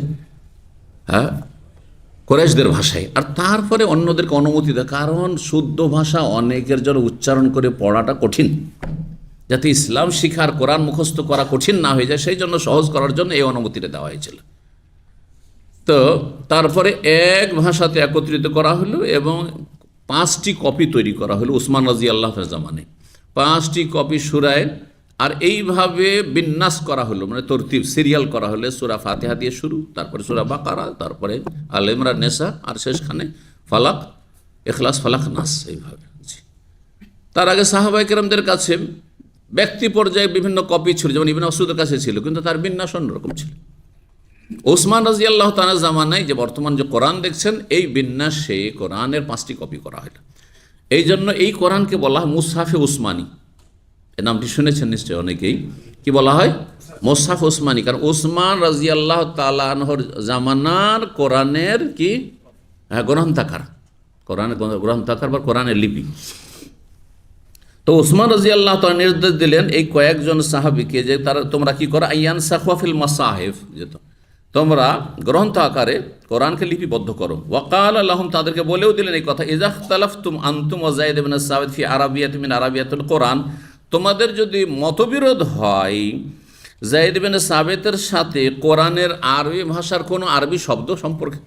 কোরাইশদের ভাষায়। আর তারপরে অন্যদেরকে অনুমতি দেয়, কারণ শুদ্ধ ভাষা অনেকের জন্য উচ্চারণ করে পড়াটা কঠিন, যাতে ইসলাম শিখার কোরআন মুখস্থ করা কঠিন না হয়ে যায়, সেই জন্য সহজ করার জন্য এই অনুমতিটা দেওয়া হয়েছিল। তো তারপরে এক ভাষাতে একত্রিত করা হলো এবং 5টি কপি তৈরি করা হলো ওসমান রাদিয়াল্লাহু তাআলার জামানায়। 5টি কপি সূরায়, আর এইভাবে বিন্যাস করা হলো, মানে তরতিব সিরিয়াল করা হলো। সূরা ফাতিহা দিয়ে শুরু, তারপরে সূরা বাকারা, তারপরে আল ইমরান, নিসা, আর শেষখানে ফালাক, ইখলাস, ফালাক, নাস, এইভাবে। তার আগে সাহাবায়ে কেরামদের কাছে ব্যক্তি পর্যায়ে বিভিন্ন কপি ছিল, যেমন ইবনে মাসউদের কাছে ছিল, কিন্তু তার বিন্যাস অন্যরকম ছিল। ওসমান রাদিয়াল্লাহু তাআলার জামানায় যে বর্তমান যে কোরআন দেখছেন, এই বিন্যাসে কোরআনের 5টি কপি করা হলো। এই জন্য এই কোরআনকে বলা হয় মুসহাফে উসমানী। এই নামটি শুনেছেন নিশ্চয় অনেকেই। কি বলা হয়? মুসহাফ উসমানী, কারণ ওসমান রাদিয়াল্লাহু তাআলা আনহুর জামানার কোরআনের কি গ্রন্থাকার, কোরআনের গ্রন্থাকার বা কোরআনের লিপি। তো ওসমান রাদিয়াল্লাহু তাআলা নির্দেশ দিলেন এই কয়েকজন সাহাবীকে যে তোমরা কি করো, আইয়ান সাখওয়াফিল মাসাহিফ, যে তোমরা গ্রন্থ আকারে কোরআনকে লিপিবদ্ধ করো। ওয়াকাল লাহুম, তাদেরকে বলেও দিলেন এই কথা, ইযা ইখতালাফতুম আনতুম ওয়া যায়েদ ইবনে সাবিত ফি আরাবিয়াতিন মিন আরাবিয়াতুল কোরআন, তোমাদের যদি মতবিরোধ হয় যায়েদ ইবনে সাবিতের সাথে কোরআনের আরবি ভাষার কোনো আরবি শব্দ সম্পর্কে।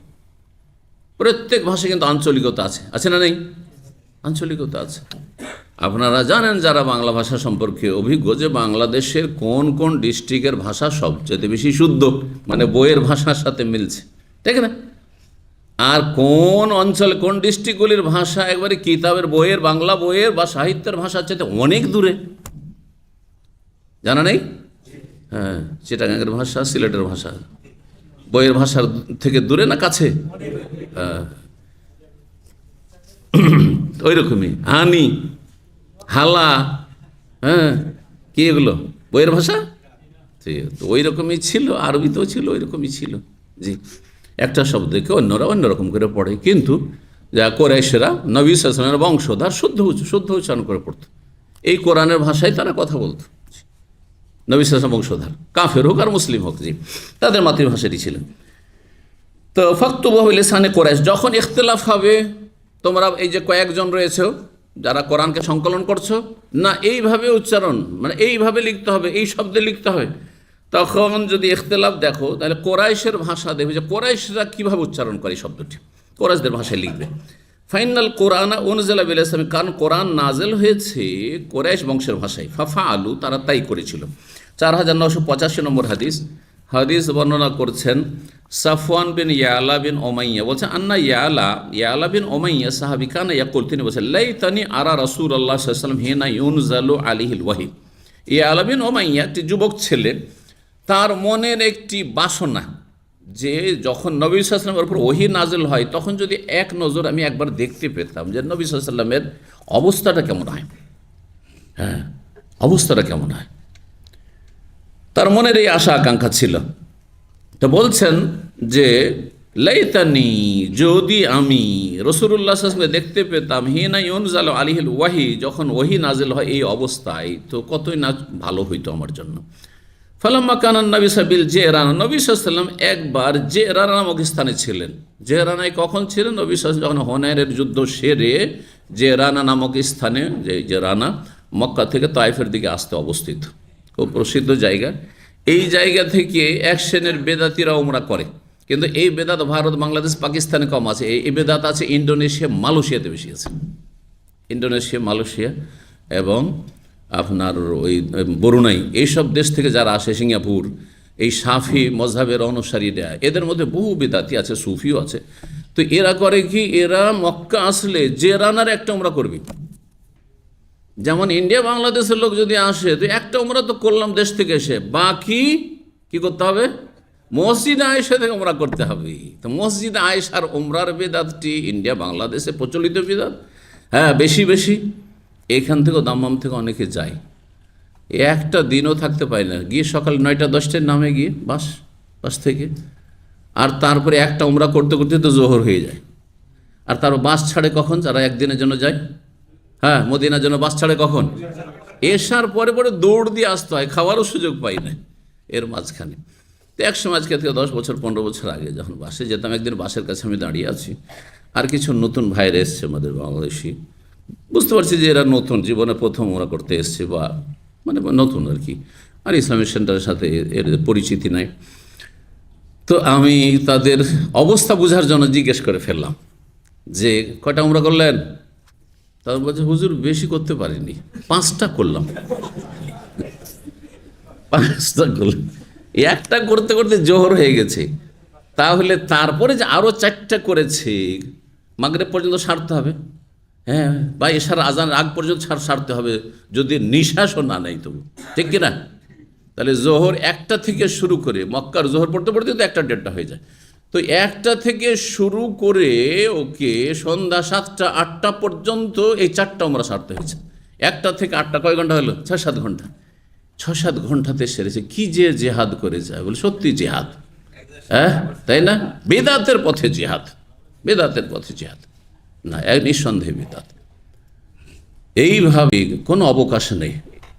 প্রত্যেক ভাষায় কিন্তু আঞ্চলিকতা আছে, আছে না নেই? আঞ্চলিকতা আছে। আপনারা জানেন যারা বাংলা ভাষা সম্পর্কে অভিজ্ঞ, যে বাংলাদেশের কোন কোন ডিস্ট্রিক্টের ভাষা সবচেয়ে বেশি শুদ্ধ, মানে বইয়ের ভাষার সাথে মিলছে, ঠিক না? আর কোন অঞ্চলে কোন ডিস্ট্রিক্টগুলির ভাষা একবারে কিতাবের বইয়ের, বাংলা বইয়ের বা সাহিত্যের ভাষার চাইতে অনেক দূরে, জানা নেই? হ্যাঁ, চিটাগাংয়ের ভাষা সিলেটের ভাষা বইয়ের ভাষার থেকে দূরে না কাছে? হ্যাঁ, ওই রকমই হানি, হালা, হ্যাঁ, কি এগুলো বইয়ের ভাষা? ঠিক, তো ওই রকমই ছিল, আরবিতেও ছিল ওই রকমই ছিল। জি, একটা শব্দকে অন্যরা অন্যরকম করে পড়ে, কিন্তু যা কোরাইশরা নবী সাল্লাল্লাহু আলাইহি ওয়াসাল্লামের বংশধর শুদ্ধ উচ্চারণ করে পড়তো, এই কোরআনের ভাষায় তারা কথা বলতো। নবী সাল্লাল্লাহু আলাইহি ওয়াসাল্লাম বংশধর, কাফের হোক আর মুসলিম হোক, জি, তাদের মাতৃভাষাটি ছিলেন। তো ফাকতুবুহু লিসানে কোরাইশ, যখন ইখতিলাফ হবে, তোমরা এই যে কয়েকজন রয়েছে যারা কোরআনকে সংকলন করছো, না এইভাবে উচ্চারণ, মানে এইভাবে লিখতে হবে, এই শব্দে লিখতে হবে, তখন যদি ইখতিলাফ দেখো, তাহলে কোরাইশের ভাষা দেখবে যে কোরাইশরা কীভাবে উচ্চারণ করে এই শব্দটি, কোরাইশদের ভাষায় লিখবে। ফাইনাল কোরআন উনজিলা বিল ইসলামি, কারণ কোরআন নাজেল হয়েছে কোরাইশ বংশের ভাষায়। ফাফা আলু, তারা তাই করেছিল। 4985 নম্বর হাদিস বর্ণনা করছেন সাফওয়ান বিন ইয়ালা বিন ওমাইয়া, বলছেন আন্না ইয়ালা বিন ওমাইয়া সাহাবী কানা ইয়াকুল, তিনি বলছেন লাইতানি আরা রাসূলুল্লাহ সাল্লাল্লাহু আলাইহি ওয়াসাল্লাম হিনা ইউনজালু আলাইহিল ওয়াহি। ইয়ালা বিন ওমাইয়া একটি যুবক ছেলে, তার মনের একটি বাসনা যে যখন নবী সাল্লাল্লাহু আলাইহি ওয়াসাল্লামের উপর ওহী নাজিল হয়, তখন যদি এক নজর আমি একবার দেখতে পেতাম যে নবী সাল্লাল্লাহু আলাইহি ওয়াসাল্লামের অবস্থাটা কেমন হয়, হ্যাঁ, অবস্থাটা কেমন হয়, তার মনের এই আশা আকাঙ্ক্ষা ছিল। তো বলছেন যে লাইতানি, যদি আমি রাসূলুল্লাহ সাল্লাল্লাহু আলাইহি ওয়াসাল্লামকে দেখতে পেতাম হিনা ইউনজালু আলাইহিল ওয়াহি, যখন ওহী নাজিল হয় এই অবস্থায়, তো কতই না ভালো হইতো আমার জন্য। ফালাম্মা কানান নবী সাবিল জেরানা, নবী সাল্লাল্লাহু আলাইহি ওয়াসাল্লাম একবার জেরানা নামক স্থানে ছিলেন। জেরানায় কখন ছিলেন? নবী সাল্লাল্লাহু আলাইহি ওয়াসাল্লাম যখন হুনাইনের যুদ্ধ সেরে জেরানা নামক স্থানে, যে জেরানা মক্কা থেকে তায়েফের দিকে আসতে অবস্থিত, খুব প্রসিদ্ধ জায়গা। এই জায়গা থেকে এক শ্রেণীর বেদাতিরা উমরা করে, কিন্তু এই বেদাত ভারত, বাংলাদেশ, পাকিস্তানে কম আছে। এই বেদাত আছে ইন্দোনেশিয়া, মালয়েশিয়াতে বেশি আছে। ইন্দোনেশিয়া, মালয়েশিয়া এবং আপনার ওই বরুনাই, এইসব দেশ থেকে যারা আসে, সিঙ্গাপুর, এই শাফি মজহাবের অনুসারীরা, এদের মধ্যে বহু বেদাতি আছে, সুফিও আছে। তো এরা করে কি, এরা মক্কা আসলে জেরানার একটা উমরা করবে। যেমন ইন্ডিয়া বাংলাদেশের লোক যদি আসে, তো একটা উমরা তো করলাম দেশ থেকে এসে, বাকি কি করতে হবে? মসজিদে আয়েশা থেকে উমরা করতে হবে। তো মসজিদে আয়েশার উমরার বেদাতটি ইন্ডিয়া বাংলাদেশে প্রচলিত বেদাত, হ্যাঁ, বেশি এখান থেকেও দাম্মাম থেকে অনেকে যায়, একটা দিনও থাকতে পারে না, গিয়ে সকাল 9টা-10টার নামে গিয়ে বাস থেকে, আর তারপরে একটা উমরা করতে করতে তো জোহর হয়ে যায়। আর তার বাস ছাড়ে কখন? যারা একদিনের জন্য যায়, হ্যাঁ, মদিনার জন্য বাস ছাড়ে কখন? এসার পরে দৌড় দিয়ে আসতে হয়, খাওয়ারও সুযোগ পাই না এর মাঝখানে। তো এক সময় আজকে থেকে 10 বছর 15 বছর আগে যখন বাসে যেতাম, একদিন বাসের কাছে আমি দাঁড়িয়ে আছি, আর কিছু নতুন ভাইরা এসছে আমাদের বাংলাদেশি। বুঝতে পারছি যে এরা নতুন, জীবনে প্রথম ওরা করতে এসছে, বা মানে নতুন আর কি, আর ইসলামিক সেন্টারের সাথে এর পরিচিতি নাই। তো আমি তাদের অবস্থা বোঝার জন্য জিজ্ঞেস করে ফেললাম যে কয়টা উমরা করলেন? তাদের বলছে, হুজুর বেশি করতে পারিনি, 5টা করলাম। 5টা করলাম, একটা করতে করতে জোহর হয়ে গেছে। তাহলে তারপরে যে আরও 4টা করেছে, মাগরিব পর্যন্ত সারতে হবে, হ্যাঁ, বা এশার আজান আগ পর্যন্ত সারতে হবে, যদি নিঃশ্বাসও না নেই তবু, ঠিক কিনা? তাহলে জোহর 1টা থেকে শুরু করে, মক্কার জোহর পড়তে পড়তে তো 1টা-1:30 হয়ে যায়। তো 1টা থেকে শুরু করে ওকে সন্ধ্যা 7টা-8টা পর্যন্ত এই 4টা উমরা সারতে হয়েছে। 1টা থেকে 8টা কয় ঘন্টা হলো? 6-7 ঘন্টা। 6-7 ঘন্টাতে সেরেছে। কি যে জেহাদ করে যায়, বলে সত্যি জেহাদ, হ্যাঁ, তাই না? বেদাতের পথে জেহাদ, বেদাতের পথে জেহাদ না, এক নিঃসন্দেহে বেদাত। এইভাবে কোনো অবকাশ নেই।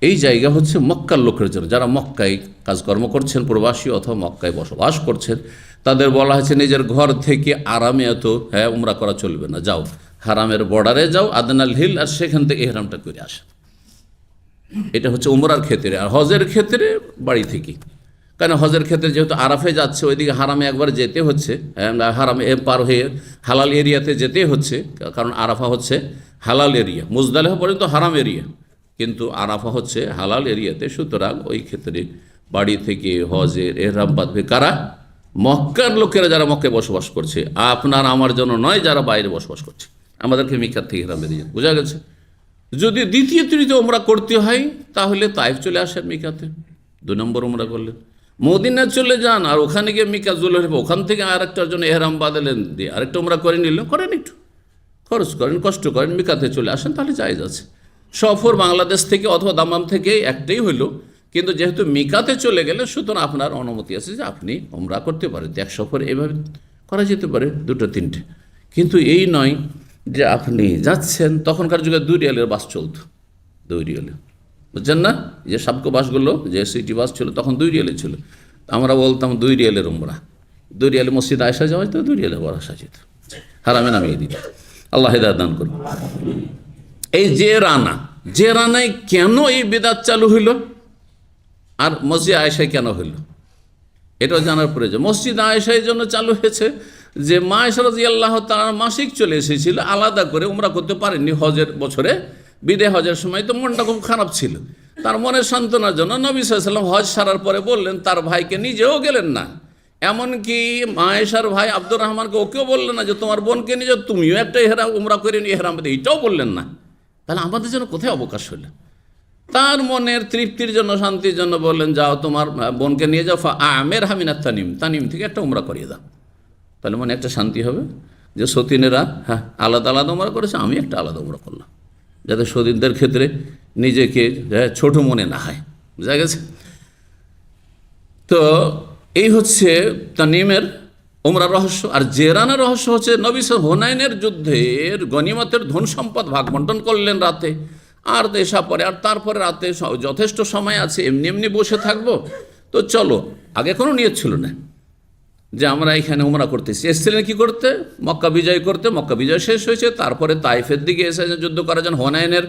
এই জায়গা হচ্ছে মক্কার লোকের জন্য, যারা মক্কায় কাজকর্ম করছেন, প্রবাসী অথবা মক্কায় বসবাস করছেন, তাদের বলা হয়েছে নিজের ঘর থেকে আরামে এত, হ্যাঁ, উমরা করা চলবে না, যাও হারামের বর্ডারে যাও, আদনাল হিল, আর সেখান থেকে এহরামটা করে আসে। এটা হচ্ছে উমরার ক্ষেত্রে। আর হজের ক্ষেত্রে বাড়ি থেকে, কারণ হজের ক্ষেত্রে যেহেতু আরাফে যাচ্ছে, ওইদিকে হারামে একবার যেতে হচ্ছে, হারামে পার হয়ে হালাল এরিয়াতে যেতে হচ্ছে, কারণ আরাফা হচ্ছে হালাল এরিয়া, মুজদালিফা পর্যন্ত হারাম এরিয়া, কিন্তু আরাফা হচ্ছে হালাল এরিয়াতে। সুতরাং ওই ক্ষেত্রে বাড়ি থেকে হজের এহরাম বাঁধবে কারা? মক্কার লোকেরা, যারা মক্কায় বসবাস করছে। আপনার আমার জন্য নয়, যারা বাইরে বসবাস করছে, আমাদেরকে মিকাত থেকে এহরাম বেঁধে যায়। বোঝা গেছে? যদি দ্বিতীয় তৃতীয় উমরা করতে হয়, তাহলে তাইফ চলে আসেন মিকাতে, 2 নম্বর উমরা করলেন। মদিনা চলে যান, আর ওখানে গিয়ে মিকাত জুলহরফ, ওখান থেকে আরেকটার জন্য এহরাম বাঁধলেন, দিয়ে আরেকটা উমরা করে নিলেন, করেন, একটু খরচ করেন, কষ্ট করেন, মিকাতে চলে আসেন, তাহলে জায়েজ আছে। সফর বাংলাদেশ থেকে অথবা দাম্মাম থেকে একটাই হইল, কিন্তু যেহেতু মিকাতে চলে গেলে সুতরাং আপনার অনুমতি আছে যে আপনি ওমরা করতে পারেন। এক সফর এভাবে করা যেতে পারে, দুটো তিনটে, কিন্তু এই নয় যে আপনি যাচ্ছেন। তখনকার যুগে 2 রিয়ালের বাস চলত, 2 রিয়ালে, বুঝছেন না? যে সাবকো বাসগুলো, যে সিটি বাস ছিল তখন 2 রিয়ালে ছিল। আমরা বলতাম 2 রিয়ালের উমরা, 2 রিয়ালে মসজিদ আয়েশা যাওয়া যেত, 2 রিয়ালে বড় আসা যেত, হারামে নামিয়ে দিত। আল্লাহ হিদায়াত দান করুন। এই যে রানায় কেন এই বিদআত চালু হইল আর মসজিদ আয়েশায় কেন হইল, এটাও জানার প্রয়োজন। মসজিদ আয়েশার জন্য চালু হয়েছে যে মা আয়েশা রাদিয়াল্লাহু তাআলা মাসিক চলে এসেছিল, আলাদা করে উমরা করতে পারেননি হজের বছরে, বিদায় হজের সময় তো মনটা খুব খারাপ ছিল। তার মনের সান্ত্বনার জন্য নবী সাল্লাল্লাহু আলাইহি ওয়াসাল্লাম হজ সারার পরে বললেন, তার ভাইকে, নিজেও গেলেন না, এমনকি মা আয়েশার ভাই আব্দুর রহমানকে ওকেও বললেন না যে তোমার বোনকে নিয়ে যাও, তুমিও একটা ইহরাম উমরা করে নিয়ে ইহরাম, এইটাও বললেন না। তাহলে আমাদের জন্য কোথায় অবকাশ হলো? তার মনের তৃপ্তির জন্য, শান্তির জন্য বললেন, যাও তোমার বোনকে নিয়ে যাও, আমের হামিনা তানিম থেকে একটা উমরা করিয়ে দাও। তাহলে মনে একটা শান্তি হবে যে সতীনেরা হ্যাঁ আলাদা আলাদা উমরা করেছে, আমি একটা আলাদা উমরা করলাম, যাতে সতীনদের ক্ষেত্রে নিজেকে ছোট মনে না হয়। বুঝা গেছে? তো এই হচ্ছে তানিমের উমরার রহস্য। আর জেরানের রহস্য হচ্ছে নবী হুনাইনের যুদ্ধের গনিমতের ধন সম্পদ ভাগ বন্টন করলেন রাতে, আর দেশা পরে, আর তারপরে রাতে যথেষ্ট সময় আছে, এমনি এমনি বসে থাকবো, তো চলো। আগে কোনো নিয়ত ছিল না যে আমরা এখানে উমরা করতেছি, এসেছিলেন কি করতে? মক্কা বিজয় করতে। মক্কা বিজয় শেষ হয়েছে, তারপরে তাইফের দিকে এসে যুদ্ধ করার জন্য হুনাইনের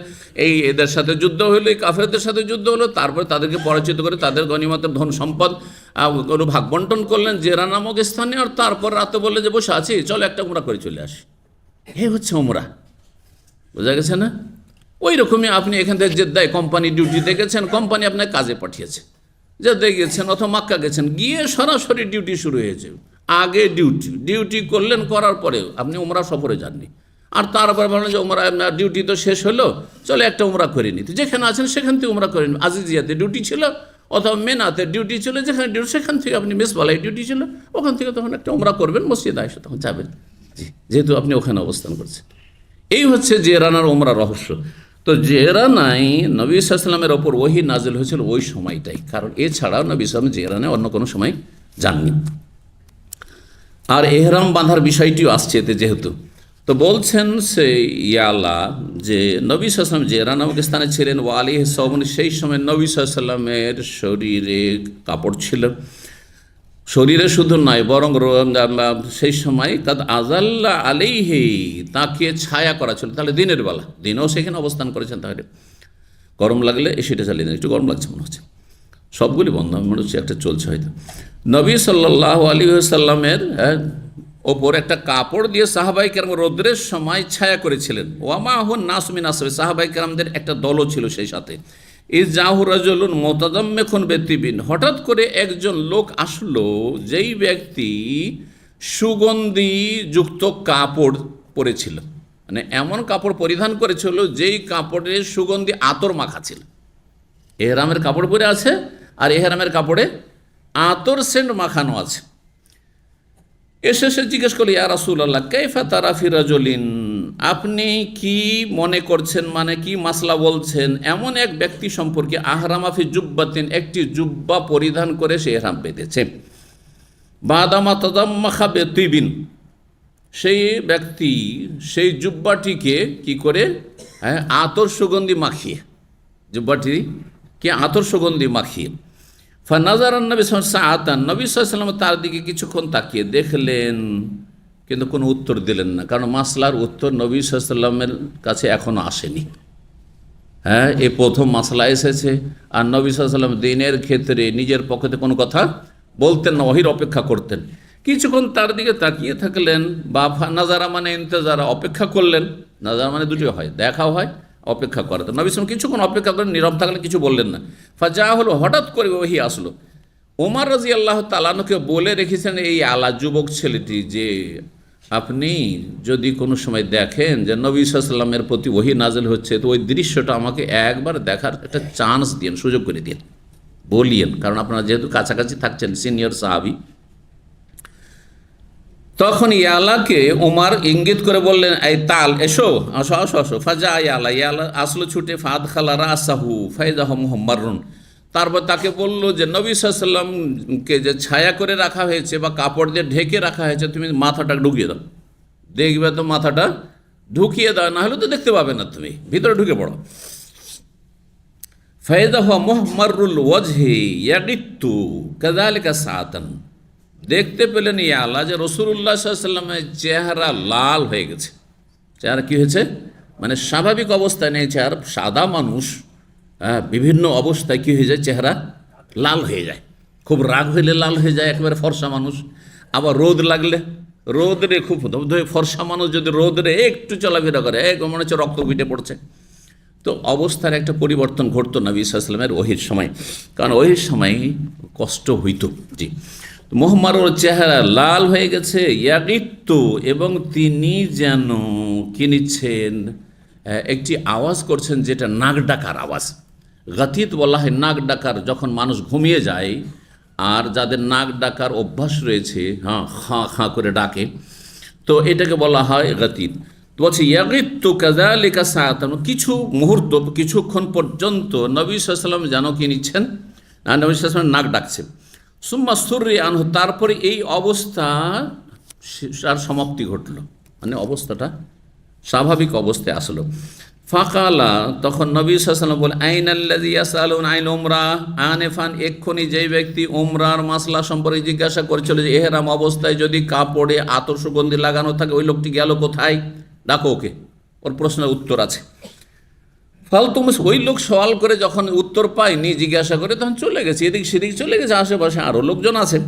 এদের সাথে যুদ্ধ হলো, এই কাফেরদের সাথে যুদ্ধ হলো, তারপরে তাদেরকে পরাজিত করে তাদের গনিমতের ধন সম্পদ ভাগ বন্টন করলেন জেরা নামক স্থানে, আর তারপর রাতে বললে যে বসে আছি, চলো একটা উমরা করে চলে আসি। এই হচ্ছে উমরা। বোঝা গেছে না? ওই রকমই আপনি এখান থেকে জেদ্দায় কোম্পানি ডিউটিতে গেছেন, কোম্পানি আপনার কাজে পাঠিয়েছে, জেদ্দায় গেছেন অথবা মাক্কা গেছেন, গিয়ে সরাসরি ডিউটি শুরু হয়েছে। আগে ডিউটি করলেন, করার পরে আপনি উমরা সফরে যাননি, আর তারপরে বললেন যে উমরা ডিউটি তো শেষ হলো, চলো একটা উমরা করে নিতে। যেখানে আছেন সেখান থেকে উমরা করে নিন। আজিজিয়াতে ডিউটি ছিল অথবা মেনাতে ডিউটি ছিল, যেখানে ডিউটি সেখান থেকে আপনি মেসবালায় ডিউটি ছিল, ওখান থেকে তখন একটা উমরা করবেন, মসজিদ আয়েশা তখন যাবেন, যেহেতু আপনি ওখানে অবস্থান করছেন। এই হচ্ছে জেরানার উমরা রহস্য। তো জেরানাই নবী সাল্লাল্লাহু আলাইহি ওয়াসাল্লামের ওপর ওহী নাজিল হয়েছিল ওই সময়টাই, কারণ এছাড়াও নবী সাল্লাল্লাহু আলাইহি ওয়াসাল্লাম জেরানে অন্য কোনো সময় যাননি। আর এহরাম বাঁধার বিষয়টিও আসছে এতে যেহেতু, তো বলছেন সে ইয়ালা যে নবী সাল্লাল্লাহু আলাইহি ওয়াসাল্লাম জেরা নামক স্থানে ছিলেন, ওয়া আলাইহি সাওবুন, সেই সময় নবী সাল্লাল্লাহু আলাইহি ওয়াসাল্লামের শরীরে কাপড় ছিল। শরীরে শুধু নয়, বরং সেই সময় কাদ আজাল্লা আলাইহি, তাকে ছায়া করা ছিল। তাহলে দিনের বেলা, দিনেও সেখানে অবস্থান করেছেন। তাহলে গরম লাগলে সেটা চালিয়ে দেন, একটু গরম লাগছে মনে হচ্ছে, সবগুলি বন্ধ মনে হচ্ছে, একটা চলছে হয়তো। নবী সাল্লাল্লাহু আলাইহি ওয়াসাল্লামের ওপর একটা কাপড় দিয়ে সাহাবাই কেরাম রৌদ্রের সময় ছায়া করেছিলেন। ওয়ামাহুন নাস মিন আসহাবি, সাহাবাই কেরামদের একটা দলও ছিল সেই সাথে। ইজাহু রাজুলুন মুতাদাম্মিকুন বিতিবিন, হঠাৎ করে একজন লোক আসলো, যেই ব্যক্তি সুগন্ধি যুক্ত কাপড় পরেছিল, মানে এমন কাপড় পরিধান করেছিল যেই কাপড়ে সুগন্ধি আতর মাখা ছিল। এহরামের কাপড় পরে আছে, আর এহরামের কাপড়ে আতর সেন্ট মাখানো আছে। এসে সে জিজ্ঞেস করল, ইয়া রাসূলুল্লাহ কাইফা তারা ফি রাজুলিন, আপনি কি মনে করছেন, মানে কি মাসলা বলছেন এমন এক ব্যক্তি সম্পর্কে, আহরামা ফি জুব্বাতিন, একটি জুব্বা পরিধান করে সে এহরাম বেঁধেছে, বাদামা তাদাম্মাখা বিতিবিন, সেই ব্যক্তি সেই জুব্বাটিকে কি করে আতর সুগন্ধি মাখিয়ে, জুব্বাটিকে আতর সুগন্ধি মাখিয়ে। ফানাজার নবী সাআতান, নবী সাল্লাল্লাহু আলাইহি ওয়াসাল্লাম তার দিকে কিছুক্ষণ তাকিয়ে দেখলেন, কিন্তু কোনো উত্তর দিলেন না, কারণ মাসলার উত্তর নবী সাল্লাল্লাহু আলাইহি ওয়াসাল্লামের কাছে এখনও আসেনি। এই প্রথম মাসলা এসেছে, আর নবী সাল্লাল্লাহু আলাইহি ওয়াসাল্লাম দিনের ক্ষেত্রে নিজের পক্ষে কোনো কথা বলতেন না, ওহীর অপেক্ষা করতেন। কিছুক্ষণ তার দিকে তাকিয়ে থাকলেন, বা নাজারা মানে ইন্তজারা, অপেক্ষা করলেন। নাজারা মানে দুটো হয়, দেখাও হয়, অপেক্ষা করা। তো নবী সাল্লাল্লাহু আলাইহি ওয়াসাল্লাম কিছুক্ষণ অপেক্ষা করেন, নীরব থাকলেন, কিছু বললেন না। ফাজা হলো, হঠাৎ করে ওহী আসলো। ওমর রাদিয়াল্লাহু তাআলা আনহুকে বলে রেখেছেন এই আলা যুবক ছেলেটি যে আপনি যদি কোনো সময় দেখেন যে নবী সাল্লাল্লাহু আলাইহি ওয়াসাল্লামের প্রতি ওহী নাজিল হচ্ছে, তো ওই দৃশ্যটা আমাকে একবার দেখার একটা চান্স দিন, সুযোগ করে দিন, বলিয়েন, কারণ আপনারা যেহেতু কাছাকাছি থাকছেন, সিনিয়র সাহাবী। তখন ইয়ালাকে উমার ইঙ্গিত করে বললেন, এই তাল, এসো, আসো আসো আসো। ফাজা ইয়ালা, ইয়ালা আসলো ছুটে, ফাদ খালা রাসাহু ফাইজাহু মুহাম্মারুন, তারপর তাকে বলল যে নবী সাল্লাল্লাহু আলাইহি ওয়াসাল্লামকে যে ছায়া করে রাখা হয়েছে বা কাপড় দিয়ে ঢেকে রাখা হয়েছে, তুমি মাথাটা ঢুকিয়ে দাও, দেখবে তো মাথাটা ঢুকিয়ে দাও, না হলে তো দেখতে পাবে না, তুমি ভিতরে ঢুকে পড়ো। ফায়দা হুয়া মুহমারুল ওয়াজহি ইয়াগিত্তু কাযালিকা সাআতান, দেখতে পেলেন ইয়া আল্লাহ যে রাসূলুল্লাহ সাল্লাল্লাহু আলাইহি ওয়াসাল্লামের চেহারা লাল হয়ে গেছে। চেহারা কি হয়েছে, মানে স্বাভাবিক অবস্থায় নেই, চেহারা সাদা মানুষ, বিভিন্ন অবস্থায় কী হয়ে যায়, চেহারা লাল হয়ে যায়, খুব রাগ হইলে লাল হয়ে যায় একেবারে ফর্সা মানুষ, আবার রোদ লাগলে, রোদরে খুব ফর্সা মানুষ যদি রোদরে একটু চলাফেরা করে মনে হচ্ছে রক্ত পিটে পড়ছে। তো অবস্থার একটা পরিবর্তন ঘটতো নবী সাল্লাল্লাহু আলাইহি ওয়াসাল্লামের ওহীর সময়, কারণ ওহীর সময় কষ্ট হইত। জি, মুহমারুর চেহারা লাল হয়ে গেছে, ইয়াগিত্তু, এবং তিনি যেন কি নিচ্ছেন, একটি আওয়াজ করছেন যেটা নাক ডাকার আওয়াজ। গাতিত বলা হয় নাক ডাকার, যখন মানুষ ঘুমিয়ে যায় আর যাদের নাক ডাকার অভ্যাস রয়েছে, খাঁ খাঁ করে ডাকে, তো এটাকে বলা হয় গাতিত। তো বলছে ইয়াগিত্তু কাযালিকা সাআতান, কিছু মুহূর্ত, কিছুক্ষণ পর্যন্ত নবী সাল্লাল্লাহু আলাইহি ওয়াসাল্লাম যেন কি নিচ্ছেন, নবী সাল্লাল্লাহু আলাইহি ওয়াসাল্লাম নাক ডাকছে। সুম্মা সুররি আনহু, তারপরে এই অবস্থা আর সমাপ্তি ঘটল, মানে অবস্থাটা স্বাভাবিক অবস্থায় আসলো। ফাকালা, তখন নবী সাল্লাল্লাহু আলাইহি ওয়াসাল্লাম বলে, আইনাল্লাযী ইয়াসআলুন আইন উমরা আনিফান, এক্ষুনি যেই ব্যক্তি উমরার মাসলা সম্পর্কে জিজ্ঞাসা করেছিল যে এহরাম অবস্থায় যদি কাপড়ে আতর সুগন্ধি লাগানো থাকে, ওই লোকটি গেল কোথায়, ডাকো ওকে, ওর প্রশ্নের উত্তর আছে। ফালতুমস, ওই লোক সওয়াল করে যখন উত্তর পায়নি, জিজ্ঞাসা করে, তখন চলে গেছে, এদিক সেদিক চলে গেছে, আশেপাশে আরও লোকজন আছে।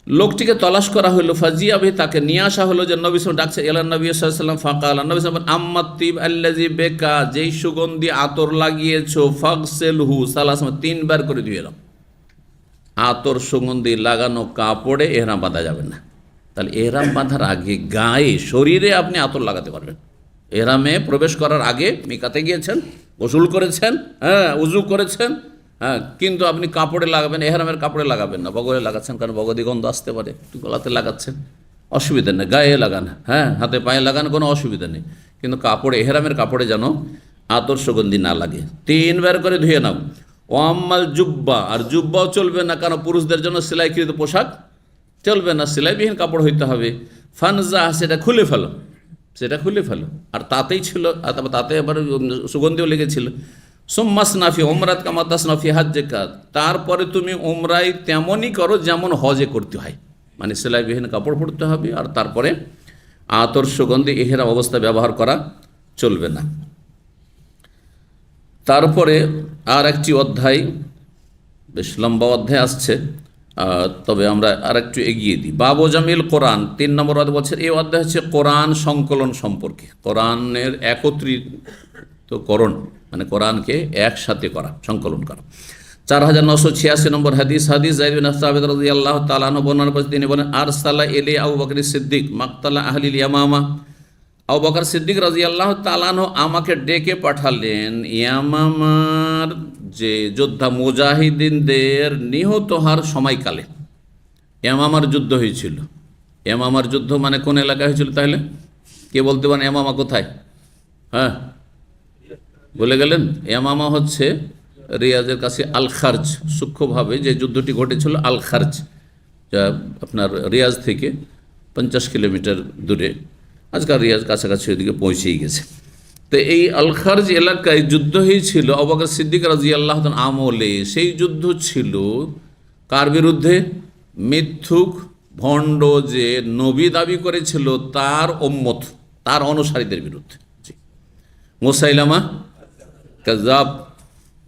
লোকটিকে তলাশ করা হলো, ফাজিয়াবে, তাকে নিয়ে আসা হলো, যে নবী সাল্লাল্লাহু ডাকছে, এলান নবী সাল্লাল্লাহু আলাইহি ওয়াসাল্লাম ফাকাল, নবী সাল্লাল্লাহু আলাইহি ওয়াসাল্লাম আম্মাতিব আল্লাযী বেকা, যেই সুগন্ধি আতর লাগিয়েছো, ফাগসিলহু সালাসান, 3 বার করে ধুয়ে দাও। আতর সুগন্ধি লাগানো কাপড়ে এহরাম বাঁধা যাবে না। তাহলে এহরাম বাঁধার আগে গায়ে, শরীরে আপনি আতর লাগাতে পারবেন। এহরামে প্রবেশ করার আগে মিকাতে গিয়েছেন, গোসল করেছেন, উজু করেছেন, কিন্তু আপনি কাপড়ে লাগাবেন, এহরামের কাপড়ে লাগাবেন না, বগলে লাগাচ্ছেন, কারণ বগদি গন্ধ আসতে পারে, একটু গলাতে লাগাচ্ছেন, অসুবিধা নেই, গায়ে লাগান, হাতে পায়ে লাগান, কোনো অসুবিধা নেই, কিন্তু কাপড়ে, এহরামের কাপড়ে যেন আতর সুগন্ধি না লাগে। 3 বার করে ধুয়ে নাও। ওয়াম্মাল জুব্বা, আর জুব্বাও চলবে না, কারণ পুরুষদের জন্য সেলাইকৃত পোশাক চলবে না, সেলাইবিহীন কাপড় হইতে হবে। ফানজা, সেটা খুলে ফেলো, সেটা খুলে ফেলো, আর তাতেই ছিল, তাতে আবার সুগন্ধিও লেগেছিল। সুম্মাস নাফি ওমরাত কামাতাস নাফি হাজ্জেকা, তারপরে তুমি ওমরাই তেমনই করো যেমন হজে করতে হয়, মানে সেলাইবিহীন কাপড় পরতে হবে, আর তারপরে আতর সুগন্ধি ইহরাম অবস্থা ব্যবহার করা চলবে না। তারপরে আর একটি অধ্যায়, বেশ লম্বা অধ্যায় আসছে, তবে আমরা আর একটু এগিয়ে দিই। বাবু জামিল কোরআন, 3 নম্বর অধ্যায় বলছে, এই অধ্যায় হচ্ছে কোরআন সংকলন সম্পর্কে, কোরআনের একত্রিতকরণ, মানে কোরআনকে একসাথে করা, সংকলন করা। 4986 নম্বর হাদিস যায়েদ বিন সাবিত রাদিয়াল্লাহু তাআলা আনহু বর্ণনা করেছেন, তিনি বলেন, আরসালা ইলাই আবু বকর সিদ্দিক মাকতালা আহলিল ইয়ামামা, আবু বকর সিদ্দিক রাদিয়াল্লাহু তাআলা আনহু আমাকে ডেকে পাঠালেন ইয়ামামার যে যোদ্ধা মুজাহিদিনদের নিহত হওয়ার সময়কালে। ইয়ামামার যুদ্ধ হয়েছিল। ইয়ামামার যুদ্ধ মানে কোন এলাকায় হয়েছিল তাহলে? কে বলতে পারেন ইয়ামামা কোথায়? বলে গেলেন? ইয়ামামা হচ্ছে রিয়াজের কাছে আল খারজ, সূক্ষ্মভাবে যে যুদ্ধটি ঘটেছিল আল খারজ, যা আপনার রিয়াজ থেকে 50 কিলোমিটার দূরে, আজকাল রিয়াজ কাছাকাছি ওইদিকে পৌঁছেই গেছে। তো এই আল খারজ এলাকায় যুদ্ধ হয়েছিল আবু বকর সিদ্দিক রাদিয়াল্লাহু তাআলা আমলে। সেই যুদ্ধ ছিল কার বিরুদ্ধে? মিথ্যুক ভণ্ড যে নবী দাবি করেছিল তার উম্মত, তার অনুসারীদের বিরুদ্ধে। মুসাইলামা কাযাব,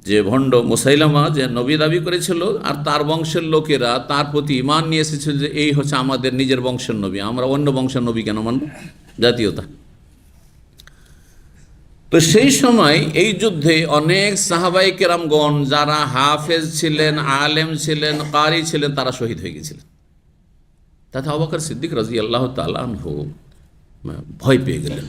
যে ভণ্ড মুসাইলামা যে নবী দাবি করেছিল, আর তার বংশের লোকেরা তার প্রতি ঈমান নিয়ে এসেছিল যে এই হচ্ছে আমাদের নিজের বংশের নবী, আমরা অন্য বংশের নবী কেন মানব? জাতীয়তা। তো সেই সময় এই যুদ্ধে অনেক সাহাবায়ে কেরামগণ যারা হাফেজ ছিলেন, আলেম ছিলেন, কারি ছিলেন, তারা শহীদ হয়ে গেছিলেন। তাতে আবু বকর সিদ্দিক রাদিয়াল্লাহু তাআলা আনহু ভয় পেয়ে গেলেন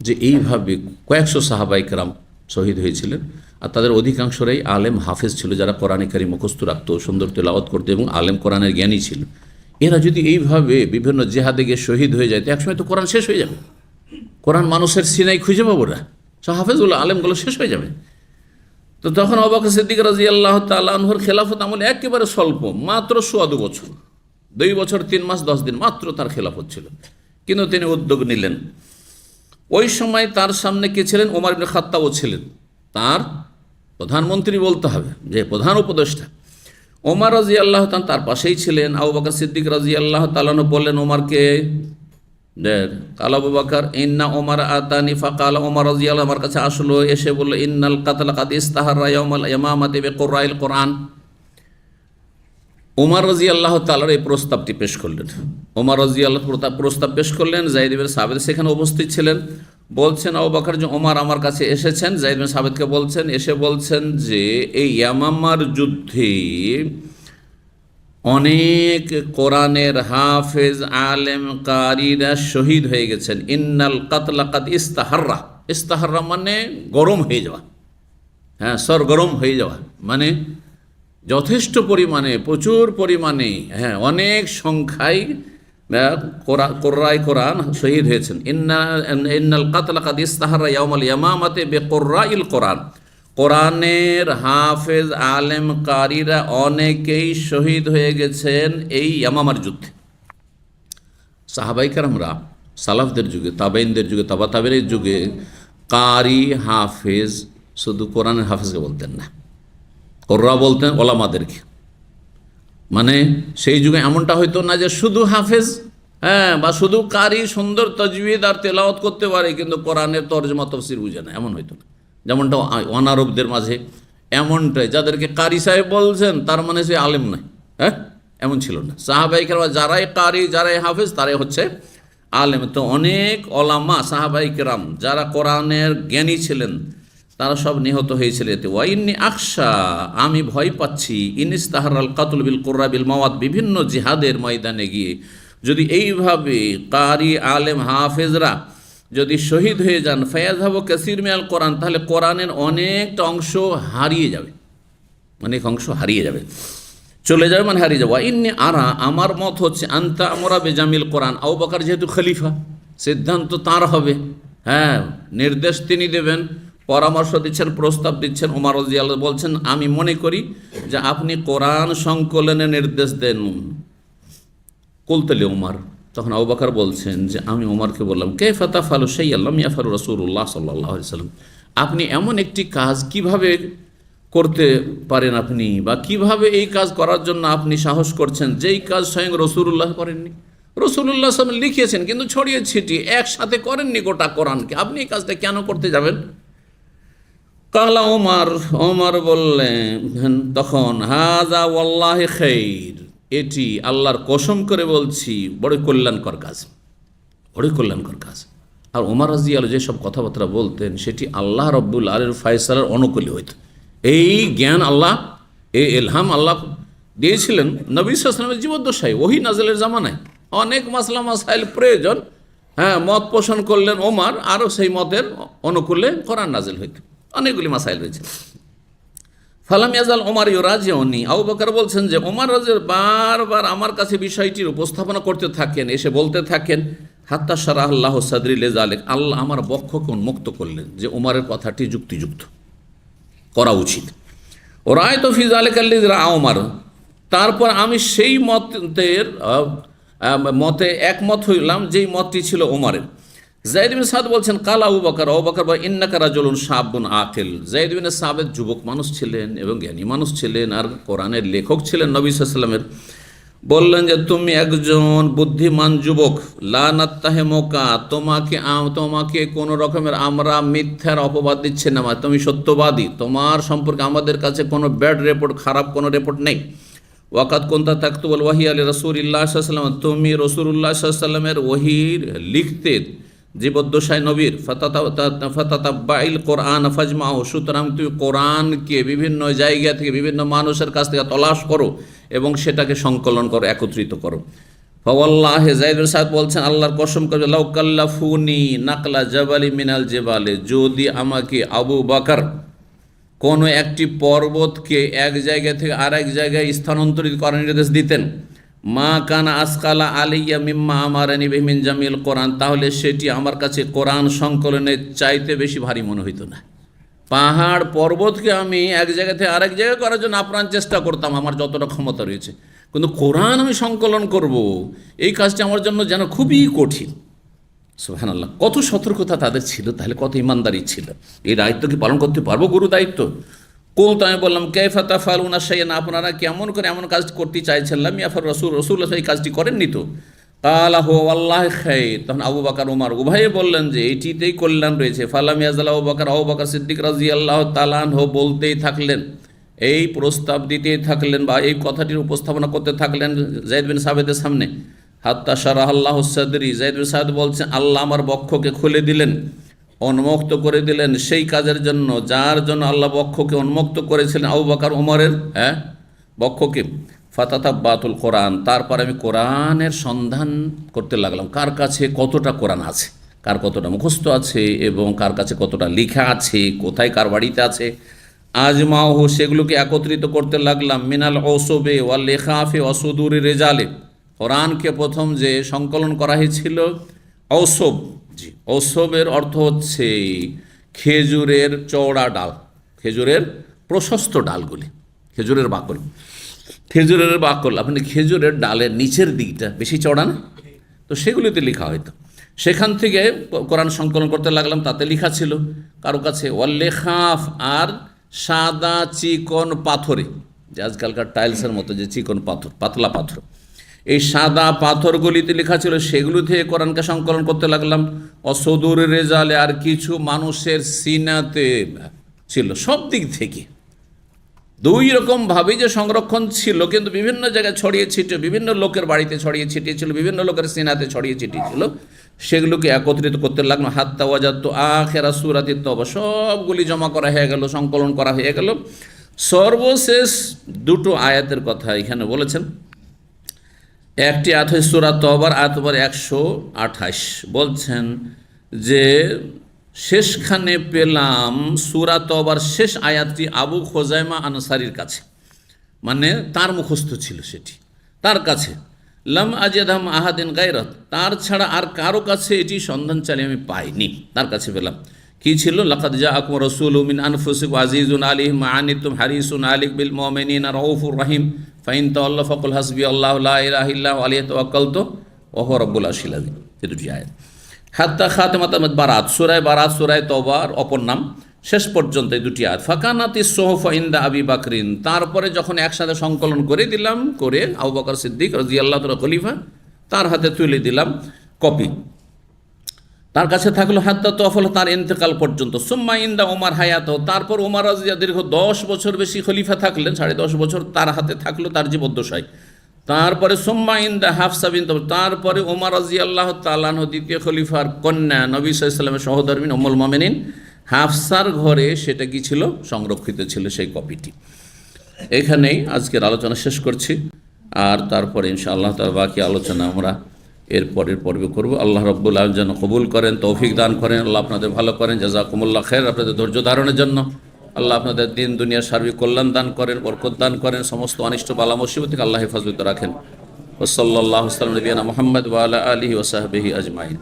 যে এইভাবে কয়েকশো সাহাবায়ে কেরাম শহীদ হয়েছিলেন, আর তাদের অধিকাংশরাই আলেম হাফেজ ছিল, যারা কোরআনে কারীম মুখস্থ রাখতো, সুন্দর তেলাওয়াত করতো এবং আলেম কোরআনের জ্ঞানী ছিল। এরা যদি এইভাবে বিভিন্ন জেহাদে গিয়ে শহীদ হয়ে যায়, তো একসময় তো কোরআন শেষ হয়ে যাবে, কোরআন মানুষের সিনাই খুঁজে পাবো না, হাফেজগুলো আলেমগুলো শেষ হয়ে যাবে। তো তখন আবু বকর সিদ্দিক রাদিয়াল্লাহু তাআলা আনহুর খেলাফত আমল একেবারে স্বল্প, মাত্র 2.25 বছর, 2 বছর 3 মাস 10 দিন মাত্র তার খেলাফত ছিল। কিন্তু তিনি উদ্যোগ নিলেন। ওই সময় তার সামনে কে ছিলেন? ওমর ইবনে খাত্তাবও ছিলেন, তার প্রধানমন্ত্রী বলতে হবে, যে প্রধান উপদেষ্টা। ওমর রাদিয়াল্লাহু তাআলা তার পাশেই ছিলেন। আবু বকর সিদ্দিক রাদিয়াল্লাহু তাআলা বললেন ওমরকে, কাল আবু বকর ইন্না ওমর আতানি ফাকাল, ওমর রাদিয়াল্লাহু আমার কাছে আসলো, এসে বলল ইন্নাল কাতলা কাদ ইস্তাহারা ইয়াউমাল ইয়ামামাতি বিকুরাইল কোরআন। ওমর রাদিয়াল্লাহু তাআলার এই প্রস্তাবটি পেশ করলেন। ওমর রাদিয়াল্লাহু প্রস্তাব পেশ করলেন। যায়েদ ইবনে সাবিত সেখানে উপস্থিত ছিলেন। বলছেন আবু বকর যে ওমর আমার কাছে এসেছেন, যায়েদ ইবনে সাবিতকে বলছেন, এসে বলছেন যে এই ইয়ামামার যুদ্ধে অনেক কোরআনের হাফেজ আলেম কারীরা শহীদ হয়ে গেছেন। ইন্নাল কাতলা কাদ ইস্তাহাররা, ইস্তাহাররা মানে গরম হয়ে যাওয়া, হ্যাঁ, সরগরম হয়ে যাওয়া, মানে যথেষ্ট পরিমাণে, প্রচুর পরিমাণে, হ্যাঁ, অনেক সংখ্যায় কোরআন শহীদ হয়েছেন। ইন্নাল কাতলা কাদ ইস্তাহাররা ইয়াউমাল ইয়ামামাতি বিকুরাইল কোরআন, কোরআনের হাফেজ আলেম কারীরা অনেকেই শহীদ হয়ে গেছেন এই ইয়ামামার যুদ্ধে। সাহাবায়ে কেরামরা সালাফদের যুগে, তাবেঈনদের যুগে, তাবা তাবেঈনের যুগে কারি হাফেজ শুধু কোরআনের হাফেজকে বলতেন না, কোরআ বলতেন ওলামাদেরকে। মানে সেই যুগে এমনটা হইতো না যে শুধু হাফেজ, হ্যাঁ, বা শুধু কারি সুন্দর তাজবিদ আর তেলাওয়াত করতে পারে কিন্তু কোরআনের তরজমা তাফসীর বুঝে না, এমন হইতো না। যেমনটা অনারবদের মাঝে এমনটাই, যাদেরকে কারি সাহেব বলছেন তার মানে সে আলেম নয়, হ্যাঁ, এমন ছিল না। সাহাবায়ে কেরাম যারাই কারি, যারাই হাফেজ, তারাই হচ্ছে আলেম। তো অনেক ওলামা সাহাবায়ে কেরাম যারা কোরআনের জ্ঞানী ছিলেন তারা সব নিহত হয়েছিল এতে। ওয়াইন্নি আকশা, আমি ভয় পাচ্ছি, ইনিস্তাহারাল কাতল বিল কুররা বিল মাওয়াত, বিভিন্ন জিহাদের ময়দানে গিয়ে যদি এইভাবে কারি আলেম হাফেজরা যদি শহীদ হয়ে যান, ফায়াযহাবু কাসীর মিনাল কোরআন, তাহলে কোরআনের অনেকটা অংশ হারিয়ে যাবে, অনেক অংশ হারিয়ে যাবে, চলে যাবে, মানে হারিয়ে যাবে। ইন্নি আরা, আমার মত হচ্ছে, আনতা আমরা বেজামিল কোরআন, আবু বকর যেহেতু খলিফা, সিদ্ধান্ত তার হবে, হ্যাঁ, নির্দেশ তিনি দেবেন, পরামর্শ দিচ্ছেন, প্রস্তাব দিচ্ছেন। ওমর রাদিয়াল্লাহু বলছেন আমি মনে করি যে আপনি কোরআন সংকলনের নির্দেশ দেন। কুলতলি ওমর, তখন আবু বকর বলছেন যে আমি ওমরকে বললাম, কাইফা তাফআলু শাইআন লাম ইয়াফআলু রাসূলুল্লাহ সাল্লাল্লাহু আলাইহি ওয়াসাল্লাম, আপনি এমন একটি কাজ কিভাবে করতে পারেন আপনি, বা কিভাবে এই কাজ করার জন্য আপনি সাহস করছেন যেই কাজ স্বয়ং রাসূলুল্লাহ করেননি। রাসূলুল্লাহ সাল্লাল্লাহু আলাইহি ওয়াসাল্লাম লিখিয়েছেন কিন্তু ছড়িয়ে ছিটিয়ে একসাথে করেননি গোটা কোরআনকে, আপনি এই কাজটা কেন করতে যাবেন? কালা ওমর বললেন তখন, হাযা ওয়াল্লাহি খাইর, এটি আল্লাহর কসম করে বলছি বড় কল্যাণকর কাজ, বড় কল্যাণকর কাজ। আর ওমর রাদিয়াল্লাহু যেসব কথাবার্তা বলতেন সেটি আল্লাহ রাব্বুল আলামিনের ফয়সালার অনুকূলে হইত। এই জ্ঞান আল্লাহ, এই ইলহাম আল্লাহ দিয়েছিলেন নবী সাল্লাল্লাহু আলাইহি ওয়াসাল্লামের জীবদ্দশায়, ওহী নাযিলের জামানায় অনেক মাসলা মাসাইল প্রয়োজন, হ্যাঁ, মত পোষণ করলেন ওমর, আরও সেই মতের অনুকূলে কোরআন নাযিল হইত, অনেকগুলি মাসাইল রয়েছে। ফালাম ইয়াজাল ওমর ইউরাজিউনি, আবু বকর বলছেন যে ওমর রাদিয়াল্লাহু বারবার আমার কাছে বিষয়টির উপস্থাপনা করতে থাকেন, এসে বলতে থাকেন, হাত্তা শারাহাল্লাহু সাদরি লিযালিক, আল্লাহ আমার বক্ষকে উন্মুক্ত করলেন যে ওমরের কথাটি যুক্তিযুক্ত, করা উচিত। ও রায়তু ফি যালিকা আল্লাযী রাআ ওমর, তারপর আমি সেই মতে একমত হইলাম যেই মতটি ছিল ওমরের। যায়েদ ইবনে সাদ বলছেন, কাল আবু বকর, আবু বকর বলেন, ইন্নাকা রাজুলুন শাবুন আকিল, যায়েদ ইবনে সাবিত যুবক মানুষ ছিলেন এবং জ্ঞানী মানুষ ছিলেন আর কোরআনের লেখক ছিলেন নবী সাল্লাল্লাহু আলাইহি ওয়াসাল্লামের। বললেন যে তুমি একজন বুদ্ধিমান যুবক, লা নাত্তাহিমুকা, তোমাকে কোনো রকমের আমরা মিথ্যার অপবাদ দিচ্ছি না, তুমি সত্যবাদী, তোমার সম্পর্কে আমাদের কাছে কোনো ব্যাড রিপোর্ট, খারাপ কোনো রিপোর্ট নেই। ওয়াকাত কুনতা তাকতুবুল ওয়াহি আলি রাসূলিল্লাহ সাল্লাল্লাহু আলাইহি ওয়াসাল্লাম, তুমি রাসূলুল্লাহ সাল্লাল্লাহু আলাইহি ওয়াসাল্লামের ওহীর লিখতে জীবদ্দশায় নবীর। ফাতাতাব্বাইল কোরআন ফাজমাউ, সুতরাং তুমি কোরআনকে বিভিন্ন জায়গা থেকে, বিভিন্ন মানুষের কাছ থেকে তলাশ করো এবং সেটাকে সংকলন করো, একত্রিত করো। ফাওয়াল্লাহি, যায়েদ বিন সাদ বলছেন আল্লাহর কসম করে, লাউ কাল্লাফুনি নাকলা জাবালি মিনাল জিবালে, যদি আমাকে আবু বকর কোনো একটি পর্বতকে এক জায়গা থেকে আরেক জায়গায় স্থানান্তরিত করার নির্দেশ দিতেন, মা কানা আসকালা আলিয়া মিম্মা আমারানি বিহি মিন জামিল কোরআন, তাহলে সেটি আমার কাছে কোরআন সংকলনের চাইতে বেশি ভারী মনে হইতো না। পাহাড় পর্বতকে আমি এক জায়গা থেকে আরেক জায়গায় করার জন্য আপ্রাণ চেষ্টা করতাম, আমার যতটা ক্ষমতা রয়েছে, কিন্তু কোরআন আমি সংকলন করব, এই কাজটি আমার জন্য যেন খুবই কঠিন। সুবহানাল্লাহ, কত সতর্কতা তাদের ছিল, তাহলে কত ইমানদারি ছিল। এই দায়িত্ব কি পালন করতে পারবো? গুরু দায়িত্ব। কুল তো আমি বললাম কাইফা তাফআলুনা শাইআন, আপনারা কেমন করে এমন কাজ করতে চাইছেন? লাম ইয়াফার রাসূলুল্লাহ এই কাজটি করেননি তো। কালা হু ওয়াল্লাহি খাইর, তখন আবু বকর ওমর উভয়ে বললেন যে এইটিতেই কল্যাণ রয়েছে। ফালাম ইয়াজাল আবু বকর সিদ্দিক রাদিয়াল্লাহু তাআলা আনহু বলতেই থাকলেন, এই প্রস্তাব দিতেই থাকলেন বা এই কথাটির উপস্থাপনা করতে থাকলেন যায়েদ বিন সাবিতের সামনে। হাত্তা শারাহাল্লাহু সাদরি, যায়েদ বিন সাবিত বলছেন আল্লাহ আমার বক্ষকে খুলে দিলেন, উন্মুক্ত করে দিলেন সেই কাজের জন্য যার জন্য আল্লাহ বক্ষকে উন্মুক্ত করেছিলেন আবু বকর ওমরের বক্ষকে। ফাতাতাব্বাতুল কোরআন, তারপর আমি কোরআনের সন্ধান করতে লাগলাম, কার কাছে কতটা কোরআন আছে, কার কতটা মুখস্থ আছে এবং কার কাছে কতটা লেখা আছে, কোথায় কার বাড়িতে আছে। আজমাহু, সেগুলোকে একত্রিত করতে লাগলাম। মিনাল ওসবে ওয়াল লেখাফে অসুদুরি রেজালে, কোরআনকে প্রথম যে সংকলন করা হয়েছিল ঔসব, জি ঔসবের অর্থ হচ্ছে খেজুরের চওড়া ডাল, খেজুরের প্রশস্ত ডালগুলি, খেজুরের বাকল, খেজুরের বাকল, আপনি খেজুরের ডালের নিচের দিকটা বেশি চওড়া না, তো সেগুলিতে লেখা হয়তো, সেখান থেকে কোরআন সংকলন করতে লাগলাম। তাতে লেখা ছিল কারো কাছে ওয়াল লেখাফ, আর সাদা চিকন পাথরে, যে আজকালকার টাইলসের মতো যে চিকন পাথর, পাতলা পাথর, এই সাদা পাথরগুলিতে লেখা ছিল, সেগুলো থেকে কোরআনকে সংকলন করতে লাগলাম। অসদুর রেজালে, আর কিছু মানুষের সিনাতে ছিল, সব দিক থেকে দুই রকমভাবেই যে সংরক্ষণ ছিল, কিন্তু বিভিন্ন জায়গায় ছড়িয়ে ছিটিয়ে, বিভিন্ন লোকের বাড়িতে ছড়িয়ে ছিটিয়ে ছিল, বিভিন্ন লোকের সিনাতে ছড়িয়ে ছিটিয়ে ছিল, সেগুলোকে একত্রিত করতে লাগলো। হাত্তা ওয়াজাত্তু আখিরা সূরাতি তওবা, সবগুলি জমা করা হয়ে গেল, সংকলন করা হয়ে গেল। সর্বশেষ দুটো আয়াতের কথা এখানে বলেছেন। একটি আয়াত হচ্ছে সূরা তওবার আয়াত নম্বর 128, বলছেন যে শেষখানে পেলাম সূরা তওবার শেষ আয়াতটি আবু খোজাইমা আনসারীর কাছে, মানে তার মুখস্থ ছিল সেটি তার কাছে। লাম আজিদাম আহাদিন গায়রাত, তার ছাড়া আর কারো কাছে এটি সন্ধান চালিয়ে আমি পাইনি, তার কাছে পেলাম। কি ছিল? লাকাদ জাআকুম রাসূলুম মিন আনফুসিকুম আজিজুন আলাইহি মা আনিতুম হারিসুন আলাইকুম বিল মুমিনিনা রাউফুর রহিম ফাইন তাওয়াল্লাউ ফাকুল হাসবিয়াল্লাহু লা ইলাহা ইল্লা হুয়া আলাইহি তাওয়াক্কালতু ওয়া হুয়া রাব্বুল আরশিল আযীম। এই দুটি আয়াত। হাত্তা খাতামাত বারাত, সূরা বারাত, সূরা তওবার অপর নাম, শেষ পর্যন্ত এই দুটি আয়াত। ফাকানাতিস সুহুফা ইনদা আবি বকরিন, তারপরে যখন একসাথে সংকলন করে দিলাম, করে আবু বকর সিদ্দিক রাদিয়াল্লাহু তাআলা খলিফা, তার হাতে তুলে দিলাম কপি, তার কাছে থাকলো হাত্তা তফল, তার ইন্তেকাল পর্যন্ত। সুম্মা ইন্দা ওমর হায়াত, তারপর ওমর রাদিয়াল্লাহু দীর্ঘ 10 বছর বেশি খলিফা থাকলেন, 10.5 বছর তার হাতে থাকলো তার জীবদ্দশায়। তারপরে সুম্মা ইন্দা হাফসা বিনত, তারপরে ওমর রাদিয়াল্লাহু তাআলা আনহু দ্বিতীয় খলিফার কন্যা নবী সাল্লাল্লাহু আলাইহি ওয়াসাল্লামের সহধর্মিণী উম্মুল মুমিনিন হাফসার ঘরে সেটা কি ছিল? সংরক্ষিত ছিল সেই কপিটি। এখানেই আজকের আলোচনা শেষ করছি, আর তারপরে ইনশাআল্লাহ তার বাকি আলোচনা আমরা এর পরের পর্বে করব। আল্লাহ রাব্বুল আলামিন যেন কবুল করেন, তৌফিক দান করেন, আল্লাহ আপনাদের ভালো করেন। জাযাকুমুল্লাহ খাইর, আপনাদের ধৈর্য ধারণের জন্য আল্লাহ আপনাদের দিন দুনিয়ার সার্বিক কল্যাণ দান করেন, বরকত দান করেন, সমস্ত অনিষ্ট বালা মুসিবত থেকে আল্লাহ হেফাজত রাখেন। ওয়া সাল্লাল্লাহু আলা নবিয়িনা মুহাম্মদ ওয়া আলা আলিহি ওয়া সাহবিহি আজমাইন।